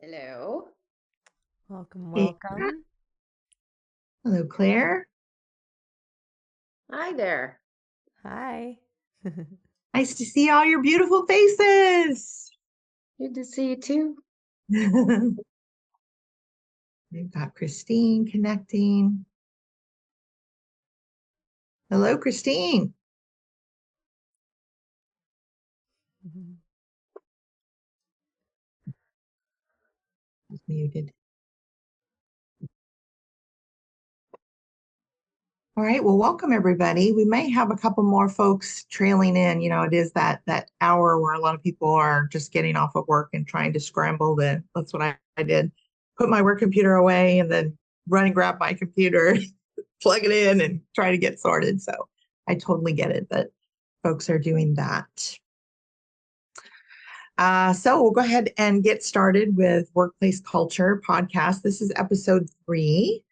Hello. Welcome, Hey, welcome. hello, Claire. Hi there. Hi. Nice to see all your beautiful faces. Good to see you too. We've got Christine connecting. Hello, Christine. She's muted. All right, well, welcome everybody. We may have a couple more folks trailing in. You know, it is that hour where a lot of people are just getting off of work and trying to scramble to, that's what I did. Put my work computer away and then run and grab my computer, plug it in and try to get sorted. So I totally get it that folks are doing that. So we'll go ahead and get started with Workplace Culture Podcast. This is episode 3.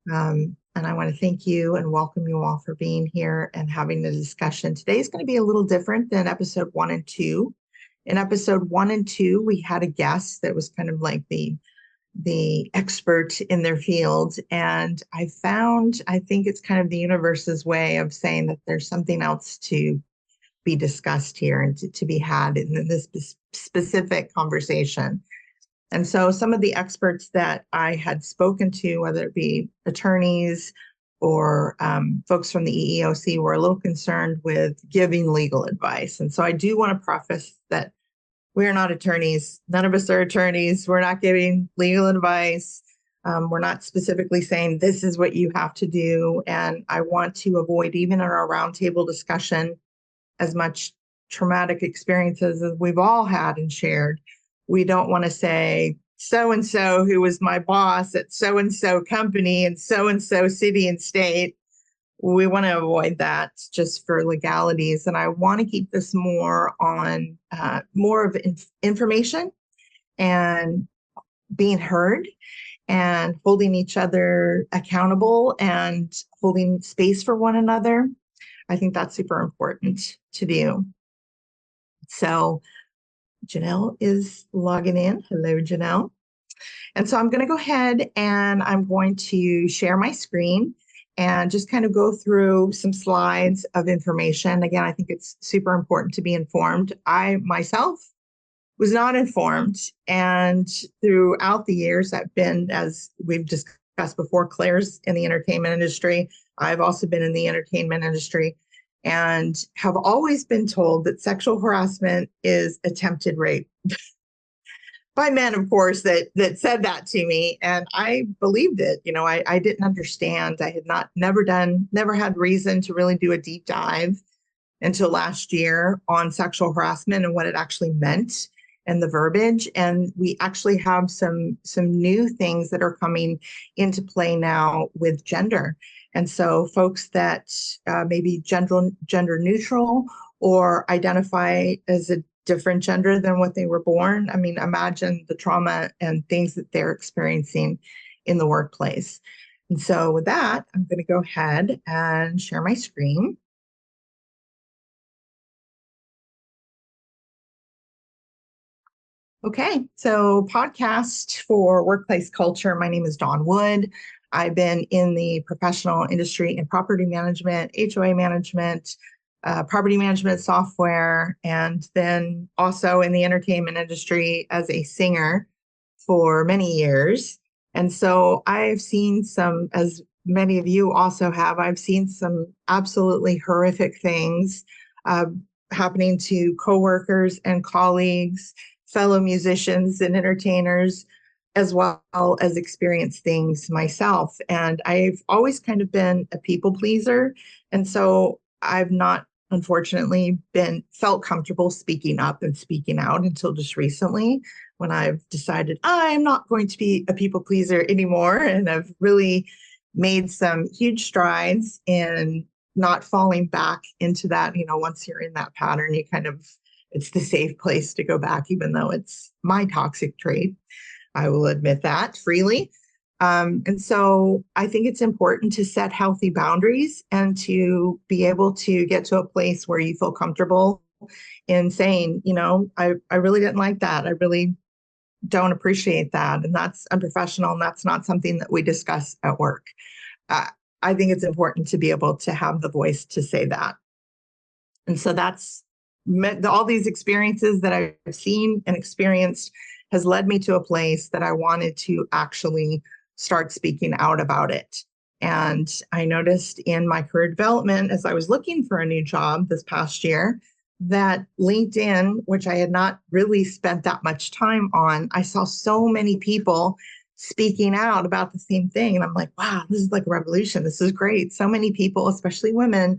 And I want to thank you and welcome you all for being here and having the discussion. Today is going to be a little different than episode 1 and 2. In episode 1 and 2, we had a guest that was kind of like the expert in their field. And I think it's kind of the universe's way of saying that there's something else to be discussed here and to be had in this specific conversation. And so some of the experts that I had spoken to, whether it be attorneys or folks from the EEOC, were a little concerned with giving legal advice. And so I do want to preface that we're not attorneys. None of us are attorneys. We're not giving legal advice. We're not specifically saying this is what you have to do. And I want to avoid, even in our roundtable discussion, as much traumatic experiences as we've all had and shared. We don't want to say so-and-so who was my boss at so-and-so company in so-and-so city and state. We want to avoid that just for legalities. And I want to keep this more on more of information and being heard and holding each other accountable and holding space for one another. I think that's super important to do. So Janelle is logging in. Hello, Janelle. And so I'm going to go ahead and I'm going to share my screen and just kind of go through some slides of information. Again, I think it's super important to be informed. I myself was not informed. And throughout the years, I've been, as we've discussed before, Claire's in the entertainment industry. I've also been in the entertainment industry and have always been told that sexual harassment is attempted rape. By men, of course, that said that to me, and I believed it. You know, I didn't understand. I had never had reason to really do a deep dive until last year on sexual harassment and what it actually meant and the verbiage. And we actually have some new things that are coming into play now with gender. And so folks that may be gender neutral or identify as a different gender than what they were born. I mean, imagine the trauma and things that they're experiencing in the workplace. And so with that, I'm going to go ahead and share my screen. Okay, so podcast for workplace culture. My name is Dawn Wood. I've been in the professional industry in property management, HOA management, property management software, and then also in the entertainment industry as a singer for many years. And so I've seen some, as many of you also have, I've seen some absolutely horrific things happening to coworkers and colleagues, fellow musicians and entertainers, as well as experienced things myself. And I've always kind of been a people pleaser. And so I've not, unfortunately, felt comfortable speaking up and speaking out until just recently, when I've decided I'm not going to be a people pleaser anymore. And I've really made some huge strides in not falling back into that. You know, once you're in that pattern, you kind of, it's the safe place to go back, even though it's my toxic trait. I will admit that freely. And so I think it's important to set healthy boundaries and to be able to get to a place where you feel comfortable in saying, you know, I really didn't like that. I really don't appreciate that. And that's unprofessional. And that's not something that we discuss at work. Uh, I think it's important to be able to have the voice to say that. And so that's all these experiences that I've seen and experienced has led me to a place that I wanted to actually start speaking out about it. And I noticed in my career development, as I was looking for a new job this past year, that LinkedIn, which I had not really spent that much time on, I saw so many people speaking out about the same thing. And I'm like, wow, this is like a revolution. This is great. So many people, especially women,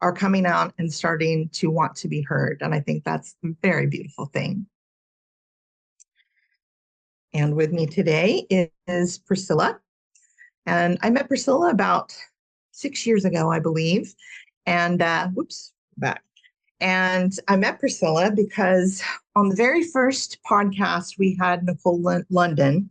are coming out and starting to want to be heard. And I think that's a very beautiful thing. And with me today is Priscilla. And I met Priscilla about 6 years ago, I believe. And back. And I met Priscilla because on the very first podcast, we had Nicole London,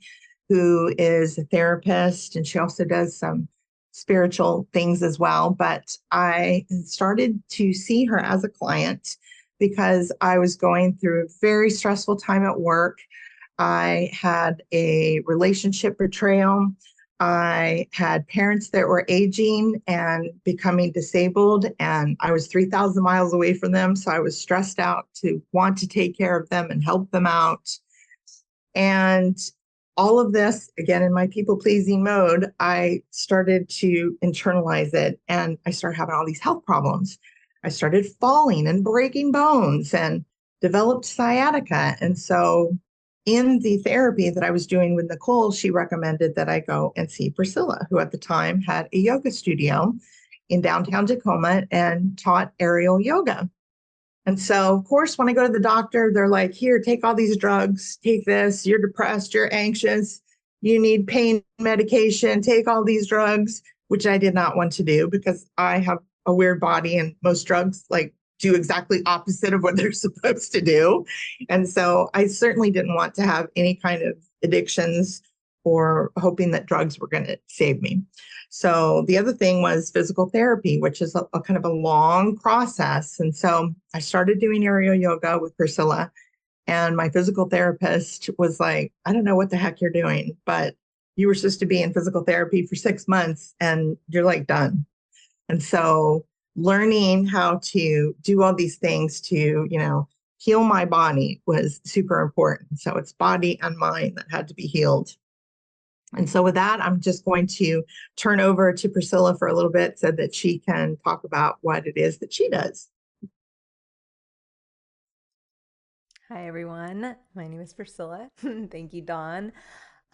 who is a therapist, and she also does some spiritual things as well. But I started to see her as a client because I was going through a very stressful time at work. I had a relationship betrayal. I had parents that were aging and becoming disabled, and I was 3,000 miles away from them. So I was stressed out to want to take care of them and help them out. And all of this, again, in my people-pleasing mode, I started to internalize it, and I started having all these health problems. I started falling and breaking bones and developed sciatica. And so in the therapy that I was doing with Nicole, she recommended that I go and see Priscilla, who at the time had a yoga studio in downtown Tacoma and taught aerial yoga. And so, of course, when I go to the doctor, they're like, here, take all these drugs, take this, you're depressed, you're anxious, you need pain medication, take all these drugs, which I did not want to do because I have a weird body and most drugs do exactly opposite of what they're supposed to do. And so I certainly didn't want to have any kind of addictions or hoping that drugs were going to save me. So the other thing was physical therapy, which is a kind of a long process. And so I started doing aerial yoga with Priscilla, and my physical therapist was like, I don't know what the heck you're doing, but you were supposed to be in physical therapy for 6 months and you're like done. And so learning how to do all these things to, heal my body was super important. So it's body and mind that had to be healed. And so with that, I'm just going to turn over to Priscilla for a little bit so that she can talk about what it is that she does. Hi, everyone. My name is Priscilla. Thank you, Dawn.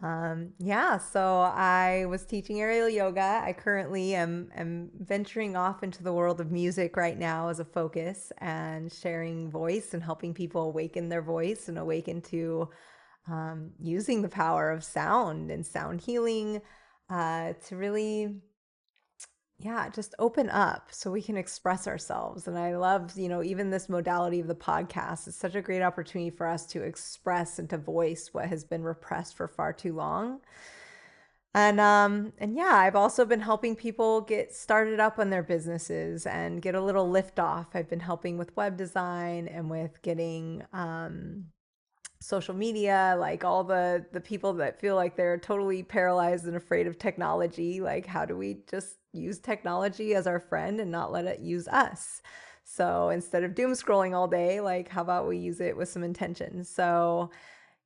So I was teaching aerial yoga. I currently am venturing off into the world of music right now as a focus and sharing voice and helping people awaken their voice and awaken to using the power of sound and sound healing to really, just open up so we can express ourselves. And I love, even this modality of the podcast. It's such a great opportunity for us to express and to voice what has been repressed for far too long. I've also been helping people get started up on their businesses and get a little lift off. I've been helping with web design and with getting social media, like all the people that feel like they're totally paralyzed and afraid of technology. Like, how do we just use technology as our friend and not let it use us? So instead of doom scrolling all day, like, how about we use it with some intention? So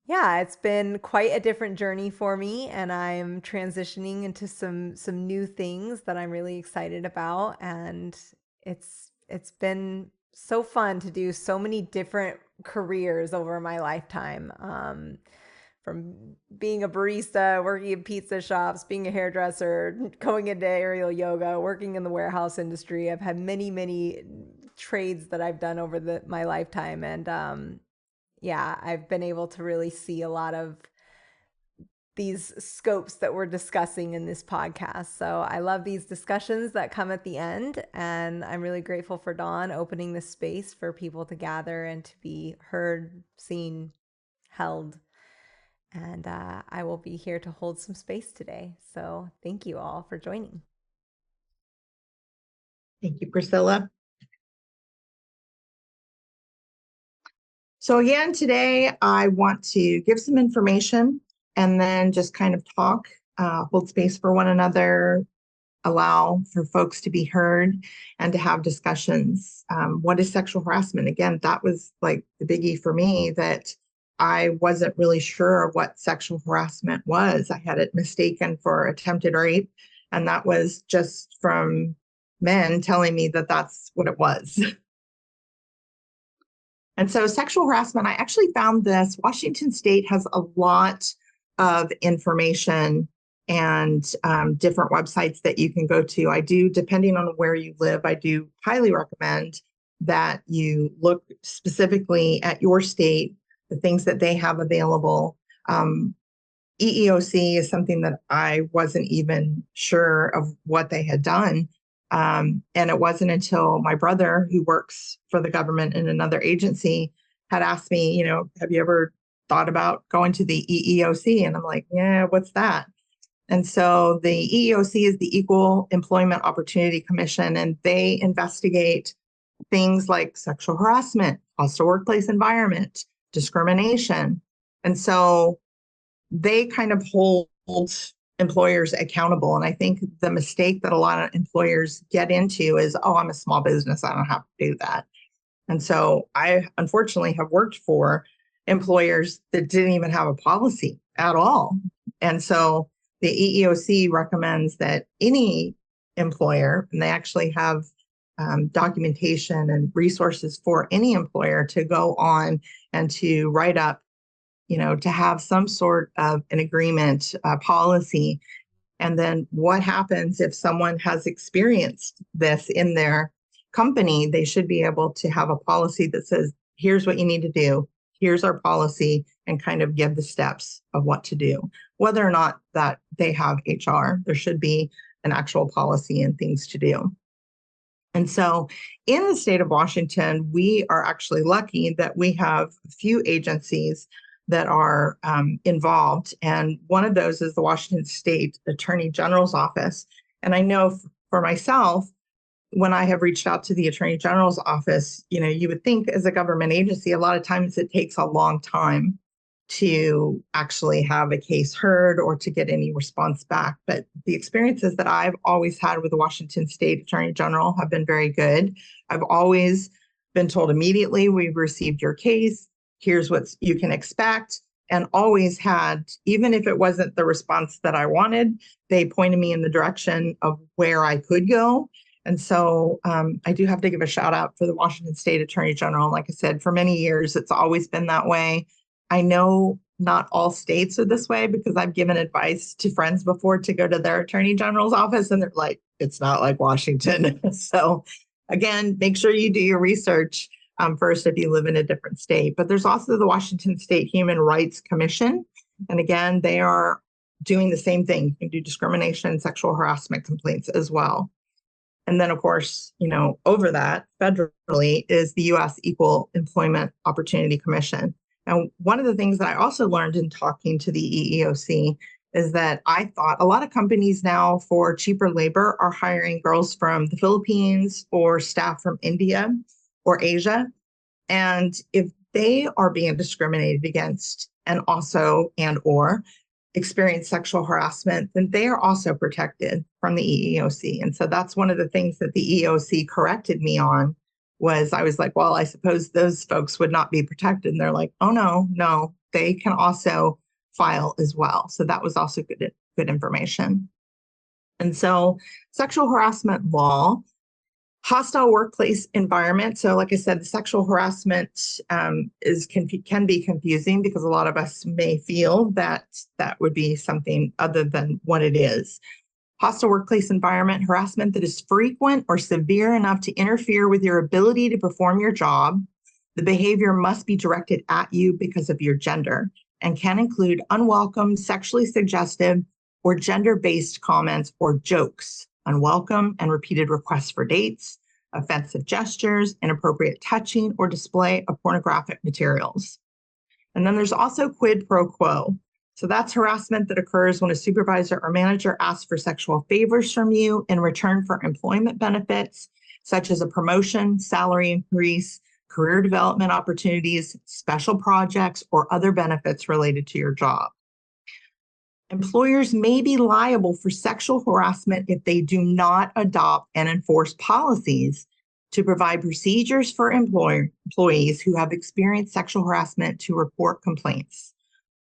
yeah, it's been quite a different journey for me, and I'm transitioning into some new things that I'm really excited about. And it's been so fun to do so many different careers over my lifetime. From being a barista, working in pizza shops, being a hairdresser, going into aerial yoga, working in the warehouse industry. I've had many trades that I've done over my lifetime, and I've been able to really see a lot of these scopes that we're discussing in this podcast. So I love these discussions that come at the end, and I'm really grateful for Dawn opening this space for people to gather and to be heard, seen, held. And I will be here to hold some space today. So thank you all for joining. Thank you, Priscilla. So again, today I want to give some information and then just kind of talk, hold space for one another, allow for folks to be heard and to have discussions. What is sexual harassment? Again, that was like the biggie for me, that I wasn't really sure what sexual harassment was. I had it mistaken for attempted rape, and that was just from men telling me that that's what it was. And so sexual harassment, I actually found this. Washington State has a lot of information and different websites that you can go to. I do, depending on where you live, I do highly recommend that you look specifically at your state, the things that they have available. EEOC is something that I wasn't even sure of what they had done. And it wasn't until my brother, who works for the government in another agency, had asked me, have you ever thought about going to the EEOC? And I'm like, yeah, what's that? And so the EEOC is the Equal Employment Opportunity Commission, and they investigate things like sexual harassment, hostile workplace environment, discrimination. And so they kind of hold employers accountable. And I think the mistake that a lot of employers get into is, oh, I'm a small business, I don't have to do that. And so I unfortunately have worked for employers that didn't even have a policy at all. And so the EEOC recommends that any employer, and they actually have documentation and resources for any employer to go on and to write up, to have some sort of an agreement, policy. And then what happens if someone has experienced this in their company? They should be able to have a policy that says, here's what you need to do. Here's our policy, and kind of give the steps of what to do. Whether or not that they have HR, there should be an actual policy and things to do. And so in the state of Washington, we are actually lucky that we have a few agencies that are involved. And one of those is the Washington State Attorney General's office. And I know for myself, when I have reached out to the Attorney General's office, you would think as a government agency, a lot of times it takes a long time to actually have a case heard or to get any response back. But the experiences that I've always had with the Washington State Attorney General have been very good. I've always been told immediately, we've received your case, here's what you can expect, and always had, even if it wasn't the response that I wanted, they pointed me in the direction of where I could go. And so I do have to give a shout out for the Washington State Attorney General. Like I said, for many years, it's always been that way. I know not all states are this way, because I've given advice to friends before to go to their Attorney General's office, and they're like, it's not like Washington. So again, make sure you do your research first if you live in a different state. But there's also the Washington State Human Rights Commission. And again, they are doing the same thing. You can do discrimination and sexual harassment complaints as well. And then, of course, over that, federally, is the U.S. Equal Employment Opportunity Commission. And one of the things that I also learned in talking to the EEOC is that I thought a lot of companies now, for cheaper labor, are hiring girls from the Philippines or staff from India or Asia. And if they are being discriminated against and or experience sexual harassment, then they are also protected from the EEOC. And so that's one of the things that the EEOC corrected me on. Was I was like, well, I suppose those folks would not be protected. And they're like, oh, no, they can also file as well. So that was also good information. And so sexual harassment law, hostile workplace environment. So like I said, the sexual harassment can be confusing, because a lot of us may feel that that would be something other than what it is. Hostile workplace environment, harassment that is frequent or severe enough to interfere with your ability to perform your job. The behavior must be directed at you because of your gender, and can include unwelcome, sexually suggestive, or gender-based comments or jokes, unwelcome and repeated requests for dates, offensive gestures, inappropriate touching or display of pornographic materials. And then there's also quid pro quo. So that's harassment that occurs when a supervisor or manager asks for sexual favors from you in return for employment benefits, such as a promotion, salary increase, career development opportunities, special projects, or other benefits related to your job. Employers may be liable for sexual harassment if they do not adopt and enforce policies to provide procedures for employees who have experienced sexual harassment to report complaints,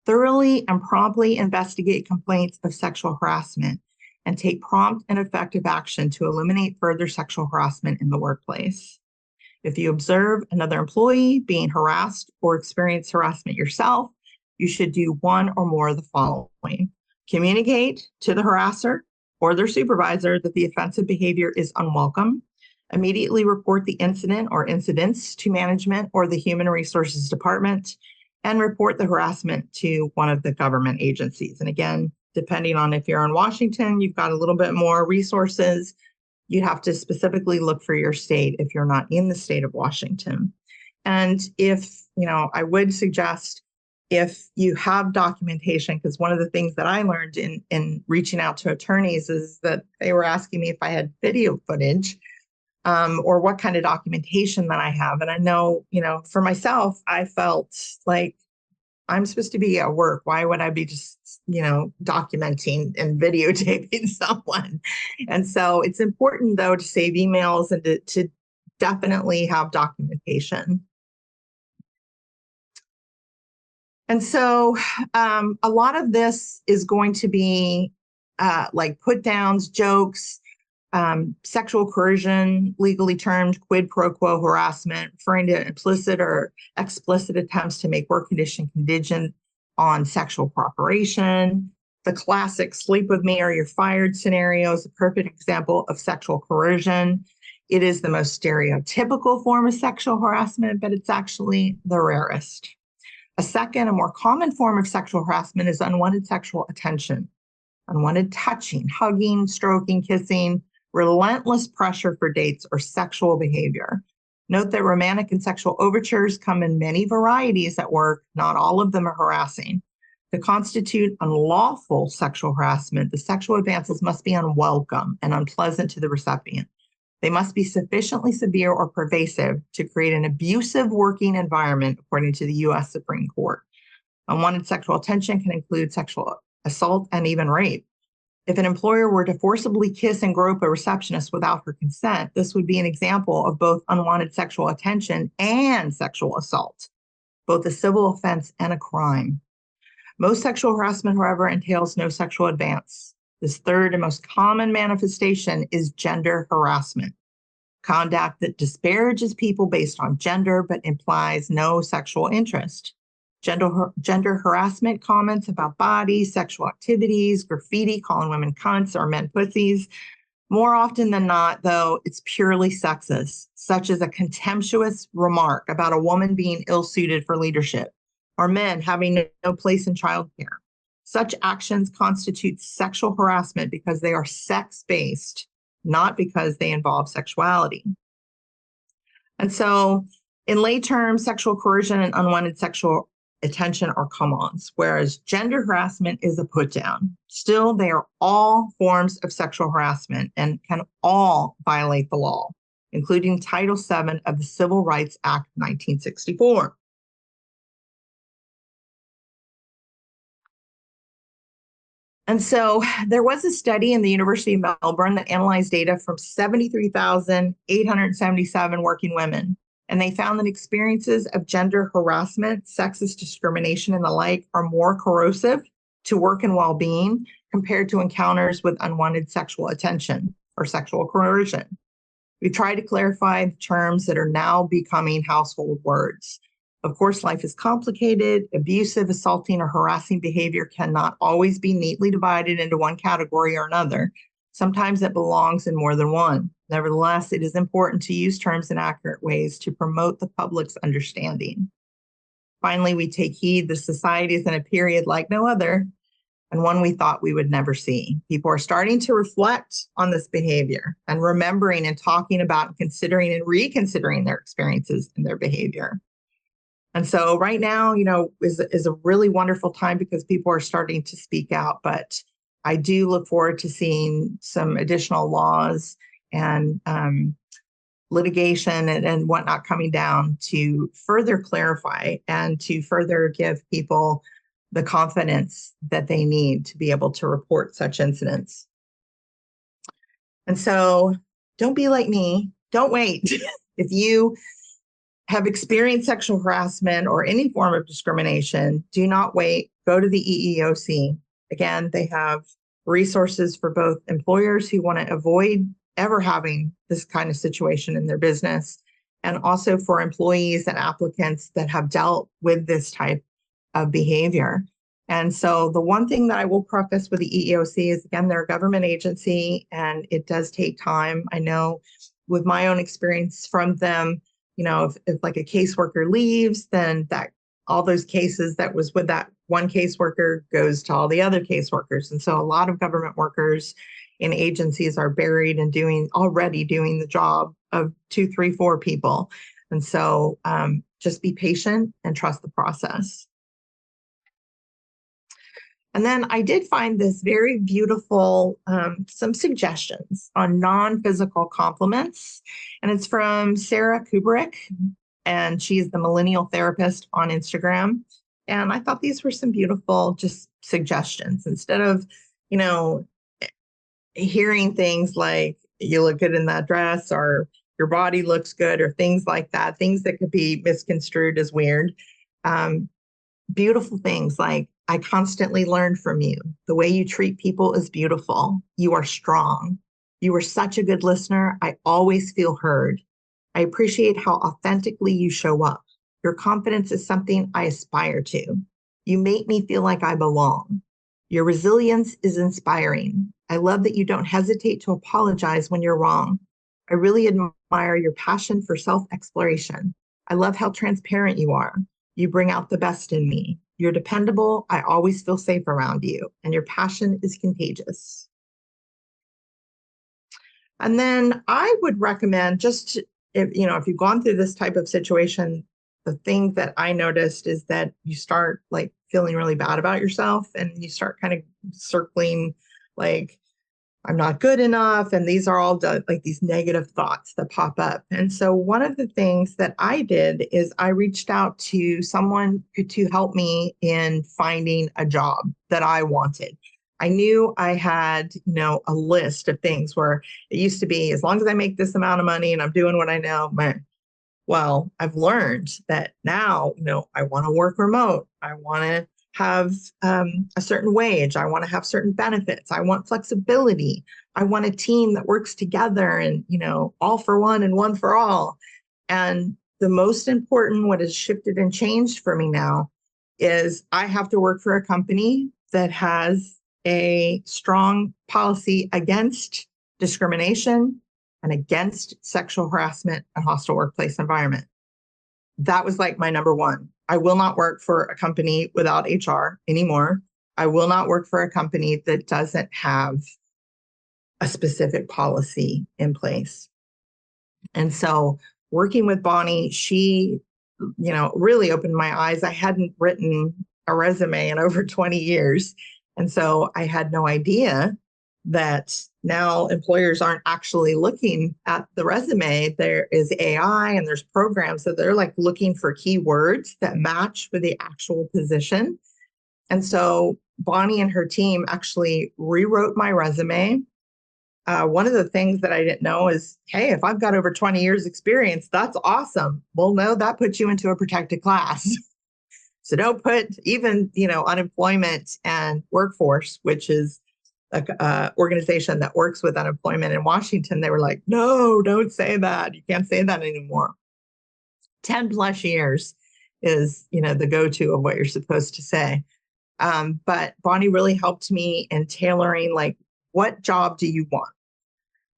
thoroughly and promptly investigate complaints of sexual harassment, and take prompt and effective action to eliminate further sexual harassment in the workplace. If you observe another employee being harassed or experience harassment yourself, you should do one or more of the following. Communicate to the harasser or their supervisor that the offensive behavior is unwelcome. Immediately report the incident or incidents to management or the Human Resources Department, and report the harassment to one of the government agencies. And again, depending on if you're in Washington, you've got a little bit more resources. You have to specifically look for your state if you're not in the state of Washington. And if, I would suggest if you have documentation, because one of the things that I learned in reaching out to attorneys is that they were asking me if I had video footage or what kind of documentation that I have. And I know, for myself, I felt like I'm supposed to be at work. Why would I be just, documenting and videotaping someone? And so it's important, though, to save emails and to definitely have documentation. And so a lot of this is going to be like put downs, jokes, sexual coercion, legally termed quid pro quo harassment, referring to implicit or explicit attempts to make work condition contingent on sexual cooperation. The classic sleep with me or you're fired scenario is a perfect example of sexual coercion. It is the most stereotypical form of sexual harassment, but it's actually the rarest. A second, a more common form of sexual harassment is unwanted sexual attention, unwanted touching, hugging, stroking, kissing, relentless pressure for dates, or sexual behavior. Note that romantic and sexual overtures come in many varieties at work. Not all of them are harassing. To constitute unlawful sexual harassment, the sexual advances must be unwelcome and unpleasant to the recipient. They must be sufficiently severe or pervasive to create an abusive working environment, according to the U.S. Supreme Court. Unwanted sexual attention can include sexual assault and even rape. If an employer were to forcibly kiss and grope a receptionist without her consent, this would be an example of both unwanted sexual attention and sexual assault, both a civil offense and a crime. Most sexual harassment, however, entails no sexual advance. This third and most common manifestation is gender harassment, conduct that disparages people based on gender but implies no sexual interest. Gender harassment comments about bodies, sexual activities, graffiti, calling women cunts or men pussies. More often than not, though, it's purely sexist, such as a contemptuous remark about a woman being ill-suited for leadership, or men having no place in childcare. Such actions constitute sexual harassment because they are sex-based, not because they involve sexuality. And so, in lay terms, sexual coercion and unwanted sexual attention are come-ons, whereas gender harassment is a put-down. Still, they are all forms of sexual harassment and can all violate the law, including Title VII of the Civil Rights Act of 1964. And so there was a study in the University of Melbourne that analyzed data from 73,877 working women. And they found that experiences of gender harassment, sexist discrimination, and the like are more corrosive to work and well-being compared to encounters with unwanted sexual attention or sexual coercion. We try to clarify the terms that are now becoming household words. Of course, life is complicated. Abusive, assaulting, or harassing behavior cannot always be neatly divided into one category or another. Sometimes it belongs in more than one. Nevertheless, it is important to use terms in accurate ways to promote the public's understanding. Finally, we take heed that society is in a period like no other, and one we thought we would never see. People are starting to reflect on this behavior and remembering and talking about and considering and reconsidering their experiences and their behavior. And so right now, is a really wonderful time because people are starting to speak out. But I do look forward to seeing some additional laws and litigation and whatnot coming down to further clarify and to further give people the confidence that they need to be able to report such incidents. And so don't be like me. Don't wait. If you have experienced sexual harassment or any form of discrimination, do not wait. Go to the EEOC. Again, they have resources for both employers who want to avoid ever having this kind of situation in their business, and also for employees and applicants that have dealt with this type of behavior. And so the one thing that I will preface with the EEOC is, again, they're a government agency and it does take time. I know with my own experience from them, you know, if like a caseworker leaves, then that all those cases that was with that one caseworker goes to all the other caseworkers. And so a lot of government workers in agencies are buried and already doing the job of 2, 3, 4 people. And so just be patient and trust the process. And then I did find this very beautiful, some suggestions on non-physical compliments. And it's from Sarah Kubrick, and she's the millennial therapist on Instagram. And I thought these were some beautiful just suggestions. Instead of, you know, hearing things like, you look good in that dress, or your body looks good, or things like that, things that could be misconstrued as weird. Beautiful things like, I constantly learn from you. The way you treat people is beautiful. You are strong. You are such a good listener. I always feel heard. I appreciate how authentically you show up. Your confidence is something I aspire to. You make me feel like I belong. Your resilience is inspiring. I love that you don't hesitate to apologize when you're wrong. I really admire your passion for self-exploration. I love how transparent you are. You bring out the best in me. You're dependable. I always feel safe around you, and your passion is contagious. And then I would recommend, just if you've gone through this type of situation, the thing that I noticed is that you start like feeling really bad about yourself, and you start kind of circling like, I'm not good enough. And these are all like these negative thoughts that pop up. And so one of the things that I did is I reached out to someone to help me in finding a job that I wanted. I knew I had, a list of things where it used to be, as long as I make this amount of money and I'm doing what I know, well, I've learned that now, I want to work remote. I want to have a certain wage. I want to have certain benefits. I want flexibility. I want a team that works together and, all for one and one for all. And the most important, what has shifted and changed for me now, is I have to work for a company that has a strong policy against discrimination and against sexual harassment and hostile workplace environment. That was like my number one. I will not work for a company without HR anymore. I will not work for a company that doesn't have a specific policy in place. And so working with Bonnie, she, really opened my eyes. I hadn't written a resume in over 20 years. And so I had no idea that now employers aren't actually looking at the resume. There is AI and there's programs that they're like looking for keywords that match with the actual position. And so Bonnie and her team actually rewrote my resume. One of the things that I didn't know is, hey, if I've got over 20 years experience, that's awesome. Well, no, that puts you into a protected class. So don't put even, unemployment and workforce, which is a organization that works with unemployment in Washington. They were like, no, don't say that. You can't say that anymore. 10 plus years is, the go-to of what you're supposed to say. But Bonnie really helped me in tailoring, like, what job do you want?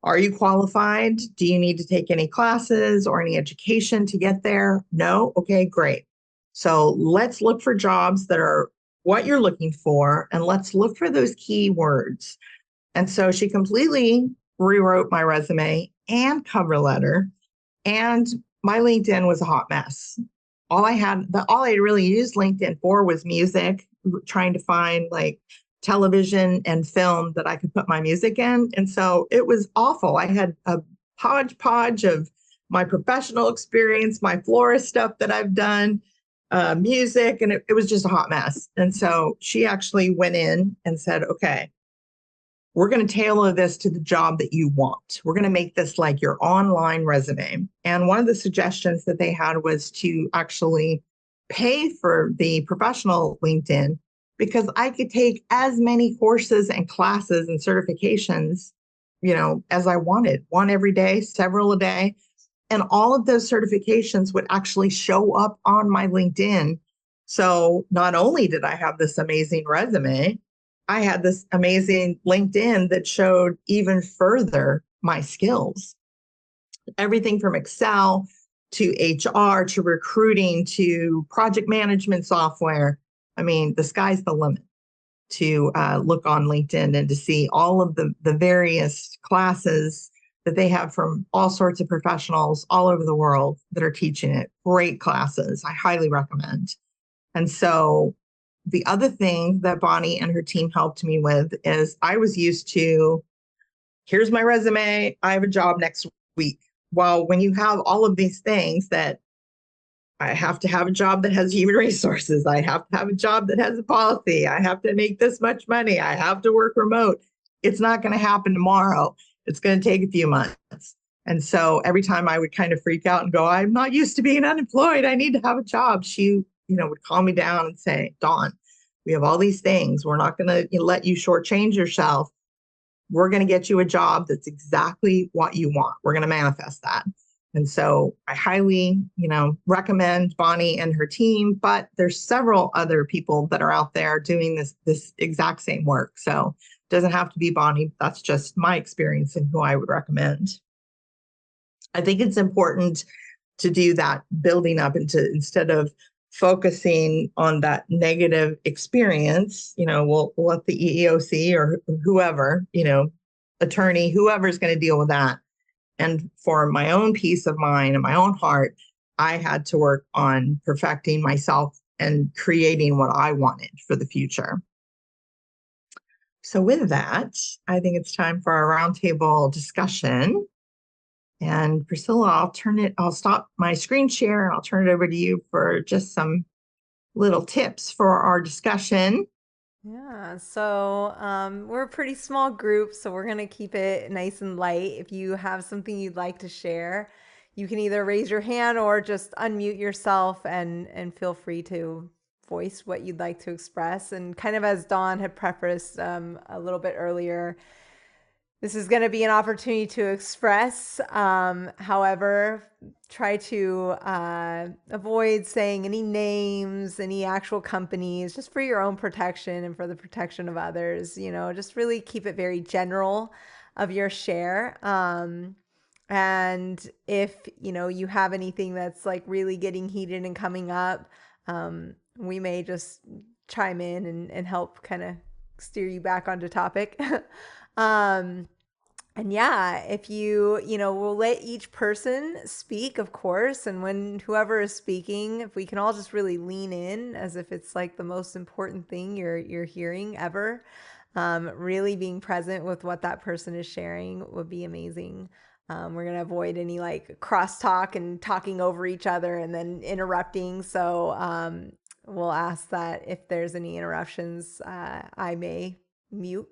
Are you qualified? Do you need to take any classes or any education to get there? No? Okay, great. So let's look for jobs that are what you're looking for, and let's look for those key words. And so she completely rewrote my resume and cover letter, and my LinkedIn was a hot mess. All I really used LinkedIn for was music, trying to find like television and film that I could put my music in. And so it was awful. I had a hodgepodge of my professional experience, my florist stuff that I've done, music, and it was just a hot mess. And so she actually went in and said, okay, we're going to tailor this to the job that you want. We're going to make this like your online resume. And one of the suggestions that they had was to actually pay for the professional LinkedIn, because I could take as many courses and classes and certifications, as I wanted, one every day, several a day. And all of those certifications would actually show up on my LinkedIn. So not only did I have this amazing resume, I had this amazing LinkedIn that showed even further my skills. Everything from Excel to HR to recruiting to project management software. I mean, the sky's the limit to look on LinkedIn and to see all of the various classes that they have from all sorts of professionals all over the world that are teaching it. Great classes. I highly recommend. And so the other thing that Bonnie and her team helped me with is I was used to, here's my resume, I have a job next week. Well, when you have all of these things that I have to have a job that has human resources, I have to have a job that has a policy, I have to make this much money, I have to work remote, it's not going to happen tomorrow. It's going to take a few months. And so every time I would kind of freak out and go, I'm not used to being unemployed, I need to have a job, she would calm me down and say, Dawn, we have all these things. We're not going to let you shortchange yourself. We're going to get you a job that's exactly what you want. We're going to manifest that. And so I highly, recommend Bonnie and her team, but there's several other people that are out there doing this exact same work. So it doesn't have to be Bonnie. That's just my experience and who I would recommend. I think it's important to do that building up into, instead of focusing on that negative experience, we'll let the EEOC or whoever, attorney, whoever's going to deal with that. And for my own peace of mind and my own heart, I had to work on perfecting myself and creating what I wanted for the future. So with that, I think it's time for our roundtable discussion. And Priscilla, I'll stop my screen share and I'll turn it over to you for just some little tips for our discussion. Yeah, so we're a pretty small group, so we're going to keep it nice and light. If you have something you'd like to share, you can either raise your hand or just unmute yourself and feel free to voice what you'd like to express. And kind of as Dawn had prefaced a little bit earlier, this is going to be an opportunity to express. However, try to avoid saying any names, any actual companies, just for your own protection and for the protection of others. Just really keep it very general of your share. And if, you have anything that's like really getting heated and coming up, we may just chime in and help kind of steer you back onto topic. And yeah, if we'll let each person speak, of course. And when whoever is speaking, if we can all just really lean in as if it's like the most important thing you're hearing ever, really being present with what that person is sharing would be amazing. We're going to avoid any like crosstalk and talking over each other and then interrupting. So we'll ask that if there's any interruptions, I may mute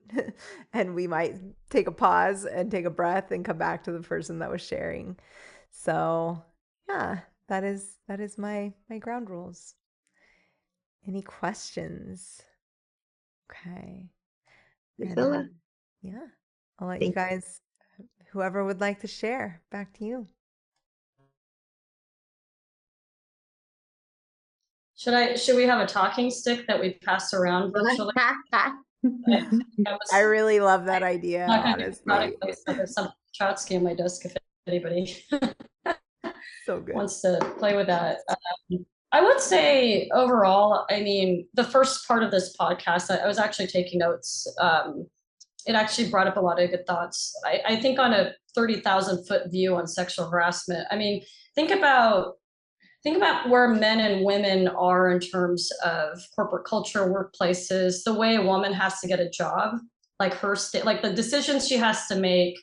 and we might take a pause and take a breath and come back to the person that was sharing. So yeah, that is my ground rules. Any questions? Okay. Priscilla? Yeah, I'll let you guys, whoever would like to share, back to you. Should we have a talking stick that we pass around virtually? I really love that idea, honestly. There's some Trotsky on my desk if anybody So good. wants to play with that. I would say overall, I mean, the first part of this podcast, I was actually taking notes. It actually brought up a lot of good thoughts. I think on a 30,000 foot view on sexual harassment, I mean, think about where men and women are in terms of corporate culture, workplaces, the way a woman has to get a job, like like the decisions she has to make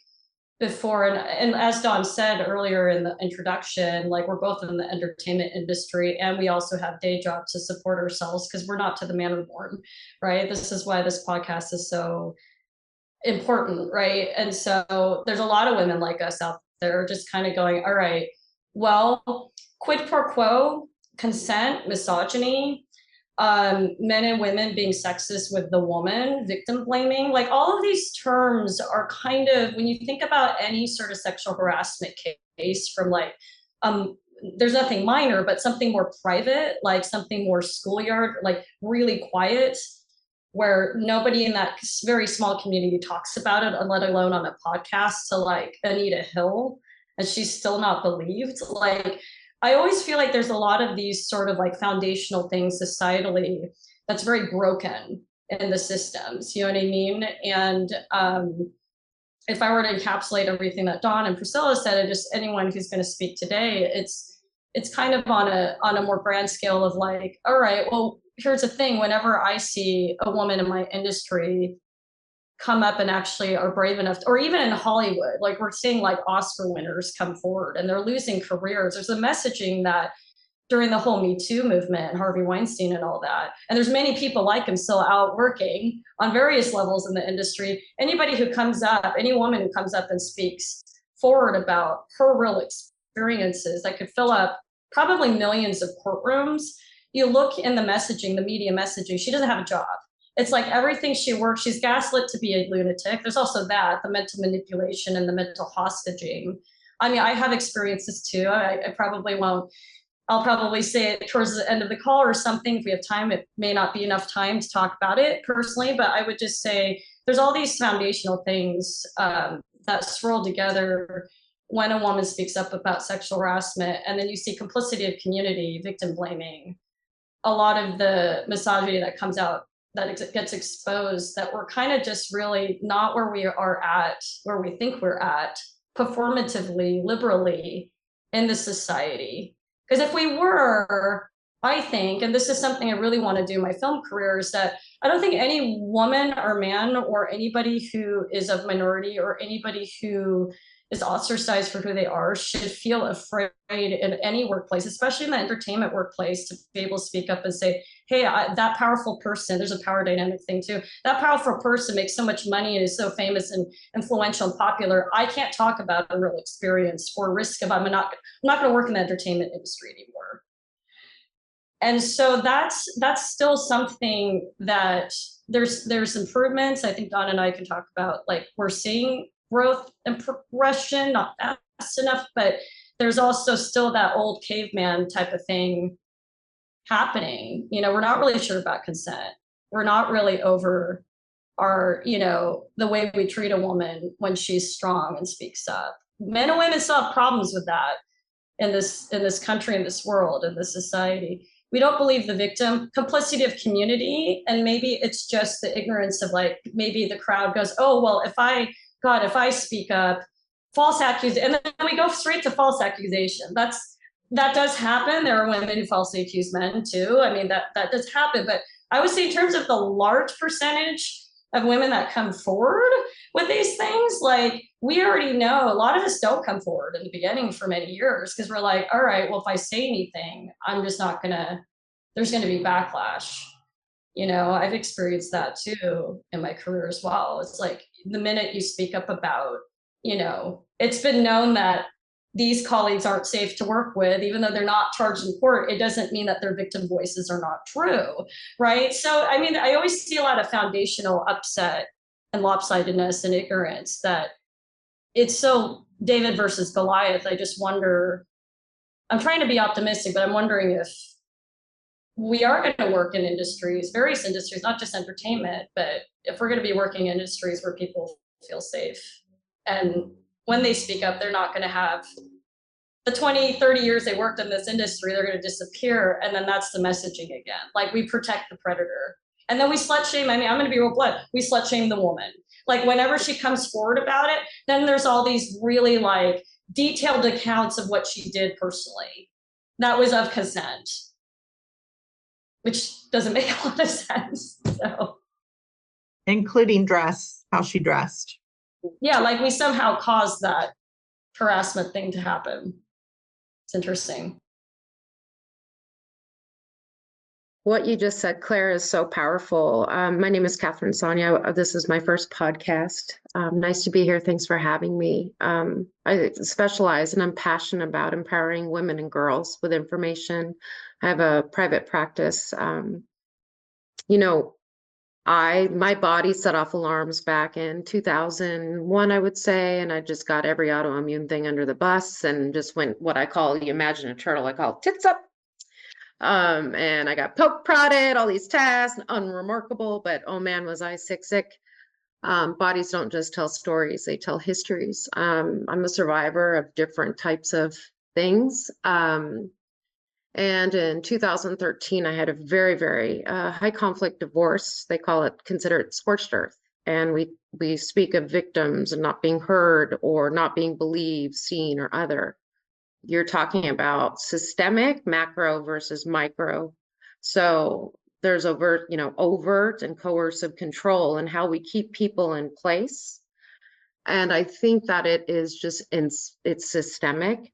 before, and as Dawn said earlier in the introduction, like we're both in the entertainment industry, and we also have day jobs to support ourselves because we're not to the manor born, right? This is why this podcast is so important, right? And so there's a lot of women like us out there just kind of going, all right, well, quid pro quo, consent, misogyny, men and women being sexist with the woman, victim blaming, like all of these terms are kind of, when you think about any sort of sexual harassment case from like, there's nothing minor, but something more private, like something more schoolyard, like really quiet, where nobody in that very small community talks about it, let alone on a podcast to like Anita Hill, and she's still not believed. Like, I always feel like there's a lot of these sort of like foundational things societally that's very broken in the systems, you know what I mean? And if I were to encapsulate everything that Dawn and Priscilla said, and just anyone who's going to speak today, it's kind of on a more grand scale of like, all right, well, here's the thing, whenever I see a woman in my industry come up and actually are brave enough, or even in Hollywood, like we're seeing like Oscar winners come forward and they're losing careers. There's a messaging that during the whole Me Too movement, Harvey Weinstein and all that, and there's many people like him still out working on various levels in the industry. Anybody who comes up, any woman who comes up and speaks forward about her real experiences that could fill up probably millions of courtrooms. You look in the messaging, the media messaging, she doesn't have a job. It's like everything she works, she's gaslit to be a lunatic. There's also that, the mental manipulation and the mental hostaging. I mean, I have experiences too. I probably won't, I'll probably say it towards the end of the call or something. If we have time, it may not be enough time to talk about it personally, but I would just say there's all these foundational things that swirl together when a woman speaks up about sexual harassment. And then you see complicity of community, victim blaming, a lot of the misogyny that comes out, that gets exposed, that we're kind of just really not where we are at, where we think we're at, performatively, liberally in the society. Because if we were, I think, and this is something I really want to do in my film career, is that I don't think any woman or man or anybody who is of minority or anybody who is ostracized for who they are should feel afraid in any workplace, especially in the entertainment workplace, to be able to speak up and say, hey, that powerful person, there's a power dynamic thing too, that powerful person makes so much money and is so famous and influential and popular, I can't talk about a real experience or risk of I'm not going to work in the entertainment industry anymore. And so that's still something that there's improvements. I think Dawn and I can talk about, like we're seeing growth and progression, not fast enough, but there's also still that old caveman type of thing happening. You know, we're not really sure about consent. We're not really over our, you know, the way we treat a woman when she's strong and speaks up. Men and women still have problems with that in this country, in this world, in this society. We don't believe the victim, complicity of community, and maybe it's just the ignorance of like, maybe the crowd goes, oh, well, if I speak up, false accusation, and then we go straight to false accusation. That does happen. There are women who falsely accuse men too. I mean, that does happen. But I would say in terms of the large percentage of women that come forward with these things, like we already know a lot of us don't come forward in the beginning for many years because we're like, all right, well, if I say anything, I'm just not there's gonna be backlash. You know, I've experienced that too in my career as well. It's like the minute you speak up about, you know, it's been known that these colleagues aren't safe to work with, even though they're not charged in court, it doesn't mean that their victim voices are not true, right? So, I mean, I always see a lot of foundational upset and lopsidedness and ignorance that it's so David versus Goliath. I just wonder, I'm trying to be optimistic, but I'm wondering if we are going to work in industries, various industries, not just entertainment, but if we're going to be working in industries where people feel safe, and when they speak up, they're not going to have the 20, 30 years they worked in this industry, they're going to disappear. And then that's the messaging again. Like we protect the predator. And then we slut shame. I mean, I'm going to be real blunt. We slut shame the woman. Like whenever she comes forward about it, then there's all these really like detailed accounts of what she did personally. That was of consent, which doesn't make a lot of sense. So, including dress, how she dressed. Yeah, like we somehow caused that harassment thing to happen. It's interesting. What you just said, Claire, is so powerful. My name is Catherine Sonia. This is my first podcast. Nice to be here. Thanks for having me. I specialize and I'm passionate about empowering women and girls with information. I have a private practice. You know, my body set off alarms back in 2001, I would say, and I just got every autoimmune thing under the bus and just went what I call, you imagine a turtle, I call tits up. And I got poke prodded, all these tests, unremarkable, but oh man, was I sick. Bodies don't just tell stories, they tell histories. I'm a survivor of different types of things. And in 2013, I had a very, very high conflict divorce. They consider it scorched earth. And we speak of victims and not being heard or not being believed, seen, or other. You're talking about systemic, macro versus micro. So there's overt and coercive control and how we keep people in place. And I think that it is just, it's systemic.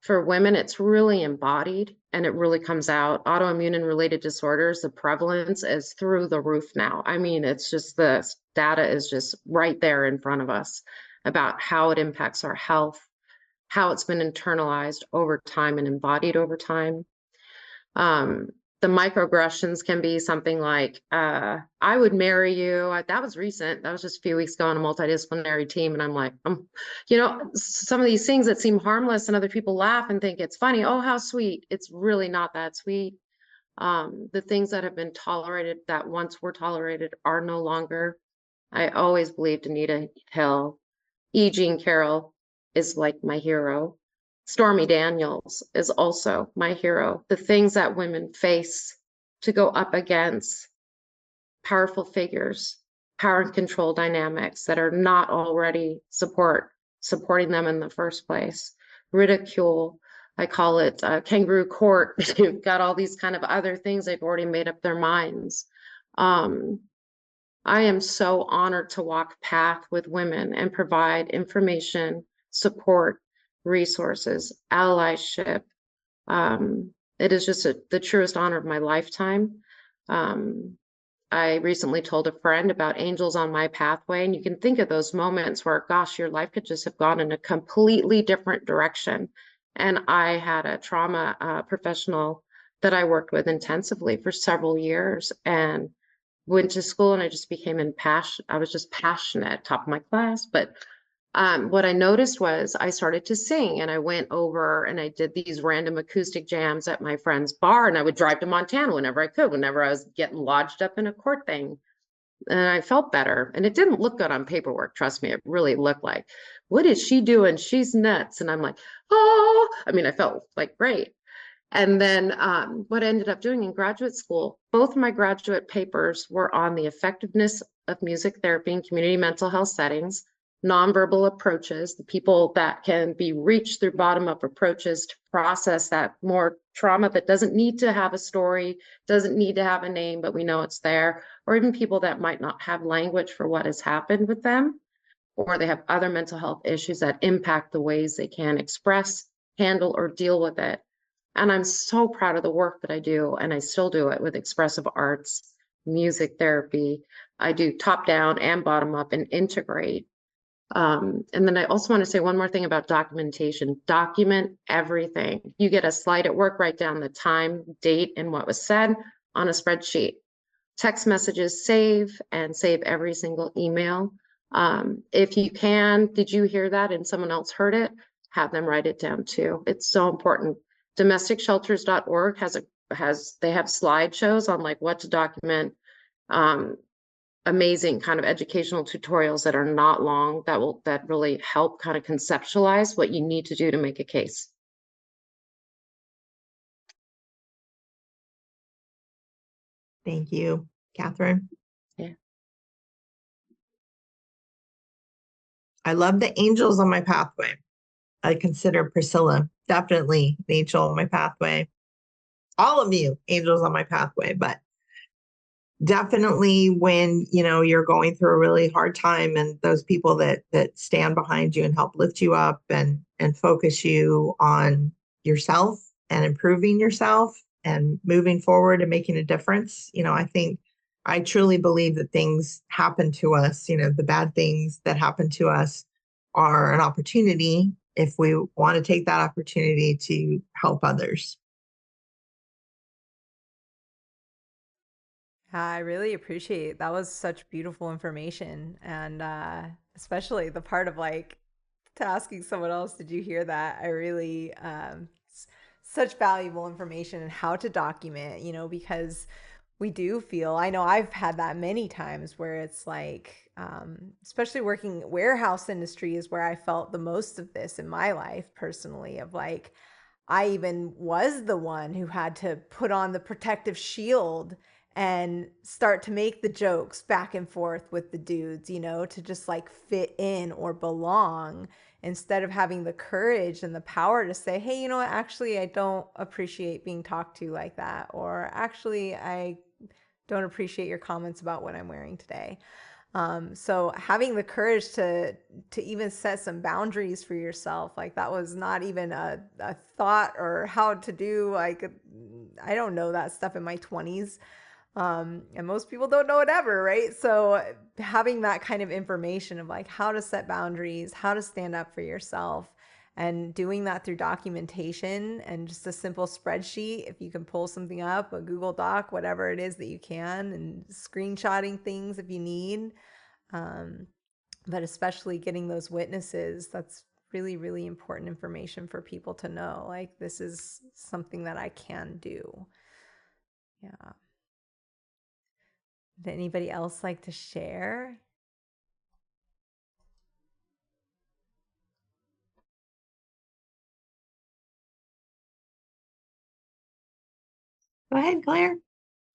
For women, it's really embodied and it really comes out. Autoimmune and related disorders, the prevalence is through the roof now. I mean, it's just the data is just right there in front of us about how it impacts our health, how it's been internalized over time and embodied over time. The microaggressions can be something like, I would marry you. That was recent. That was just a few weeks ago on a multidisciplinary team. And I'm like, some of these things that seem harmless and other people laugh and think it's funny. Oh, how sweet. It's really not that sweet. The things that have been tolerated that once were tolerated are no longer. I always believed Anita Hill, E. Jean Carroll is like my hero. Stormy Daniels is also my hero. The things that women face to go up against powerful figures, power and control dynamics that are not already supporting them in the first place. Ridicule, I call it kangaroo court. You've got all these kind of other things they've already made up their minds. I am so honored to walk path with women and provide information, support, resources, allyship. It is just the truest honor of my lifetime. I recently told a friend about angels on my pathway, and you can think of those moments where, gosh, your life could just have gone in a completely different direction. And I had a trauma professional that I worked with intensively for several years and went to school, and I just became I was just passionate, top of my class. But what I noticed was I started to sing, and I went over and I did these random acoustic jams at my friend's bar, and I would drive to Montana whenever I could, whenever I was getting lodged up in a court thing. And I felt better. And it didn't look good on paperwork. Trust me, it really looked like, what is she doing? She's nuts. And I'm like, oh, I mean, I felt like great. And then what I ended up doing in graduate school, both my graduate papers were on the effectiveness of music therapy in community mental health settings, nonverbal approaches, the people that can be reached through bottom-up approaches to process that more trauma that doesn't need to have a story, doesn't need to have a name, but we know it's there, or even people that might not have language for what has happened with them, or they have other mental health issues that impact the ways they can express, handle, or deal with it. And I'm so proud of the work that I do, and I still do it with expressive arts, music therapy. I do top down and bottom up and integrate. And then I also want to say one more thing about documentation. Document everything. You get a slide at work, write down the time, date, and what was said on a spreadsheet. Text messages save, and save every single email. If you can, did you hear that and someone else heard it? Have them write it down too. It's so important. DomesticShelters.org they have slideshows on like what to document. Amazing kind of educational tutorials that are not long, that really help kind of conceptualize what you need to do to make a case. Thank you, Catherine. Yeah. I love the angels on my pathway. I consider Priscilla definitely an angel on my pathway. All of you angels on my pathway, but definitely when, you're going through a really hard time, and those people that stand behind you and help lift you up and focus you on yourself and improving yourself and moving forward and making a difference. I truly believe that things happen to us, the bad things that happen to us are an opportunity if we want to take that opportunity to help others. I really appreciate that. Was such beautiful information, and especially the part of like to asking someone else, did you hear that? I really such valuable information and how to document, because we do feel, I know I've had that many times where it's like, especially working warehouse industry is where I felt the most of this in my life personally, of like, I even was the one who had to put on the protective shield and start to make the jokes back and forth with the dudes, to just like fit in or belong, instead of having the courage and the power to say, hey, you know what, actually, I don't appreciate being talked to like that. Or actually, I don't appreciate your comments about what I'm wearing today. So having the courage to even set some boundaries for yourself, like that was not even a thought or how to do. Like, I don't know that stuff in my 20s. And most people don't know it ever, right? So having that kind of information of like how to set boundaries, how to stand up for yourself, and doing that through documentation and just a simple spreadsheet. If you can pull something up, a Google Doc, whatever it is that you can, and screenshotting things if you need. But especially getting those witnesses, that's really, really important information for people to know. Like, this is something that I can do. Yeah. Would anybody else like to share? Go ahead, Claire.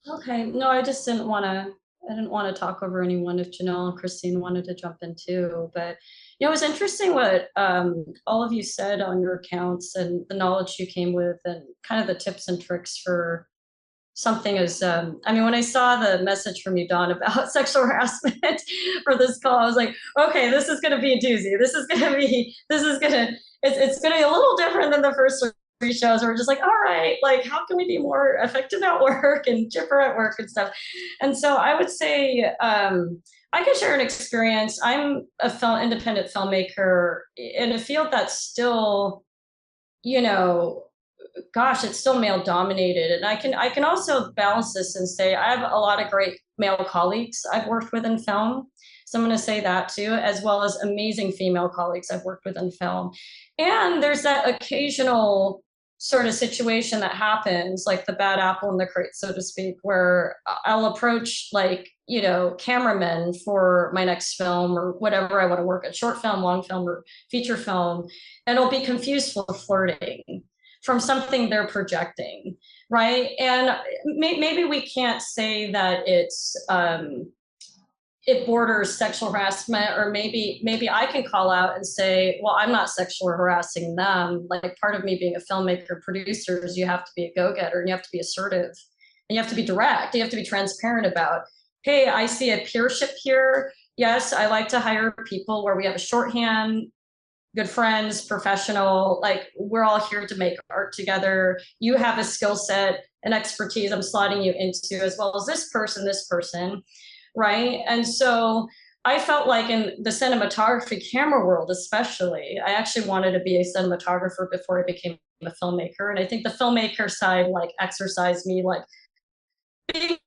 Okay, no, I didn't want to talk over anyone if Janelle and Christine wanted to jump in too. But it was interesting what all of you said on your accounts and the knowledge you came with and kind of the tips and tricks for something as when I saw the message from you, Dawn, about sexual harassment for this call, I was like, okay, this is going to be a doozy. It's going to be a little different than the first 3 shows. We're just like, all right, like, how can we be more effective at work and chipper at work and stuff? And so I would say, I can share an experience. I'm a independent filmmaker in a field that's still, gosh, it's still male dominated. And I can also balance this and say I have a lot of great male colleagues I've worked with in film. So I'm going to say that too, as well as amazing female colleagues I've worked with in film. And there's that occasional sort of situation that happens, like the bad apple in the crate, so to speak, where I'll approach cameramen for my next film or whatever I want to work at, short film, long film, or feature film, and it'll be confused for flirting from something they're projecting, right? And maybe we can't say that it borders sexual harassment, or maybe I can call out and say, well, I'm not sexually harassing them. Like, part of me being a filmmaker, producer, is you have to be a go-getter and you have to be assertive and you have to be direct. You have to be transparent about, hey, I see a peership here. Yes, I like to hire people where we have a shorthand, good friends, professional, like, we're all here to make art together. You have a skill set and expertise I'm slotting you into, as well as this person, right? And so I felt like in the cinematography camera world, especially, I actually wanted to be a cinematographer before I became a filmmaker. And I think the filmmaker side, like, exercised me, like, being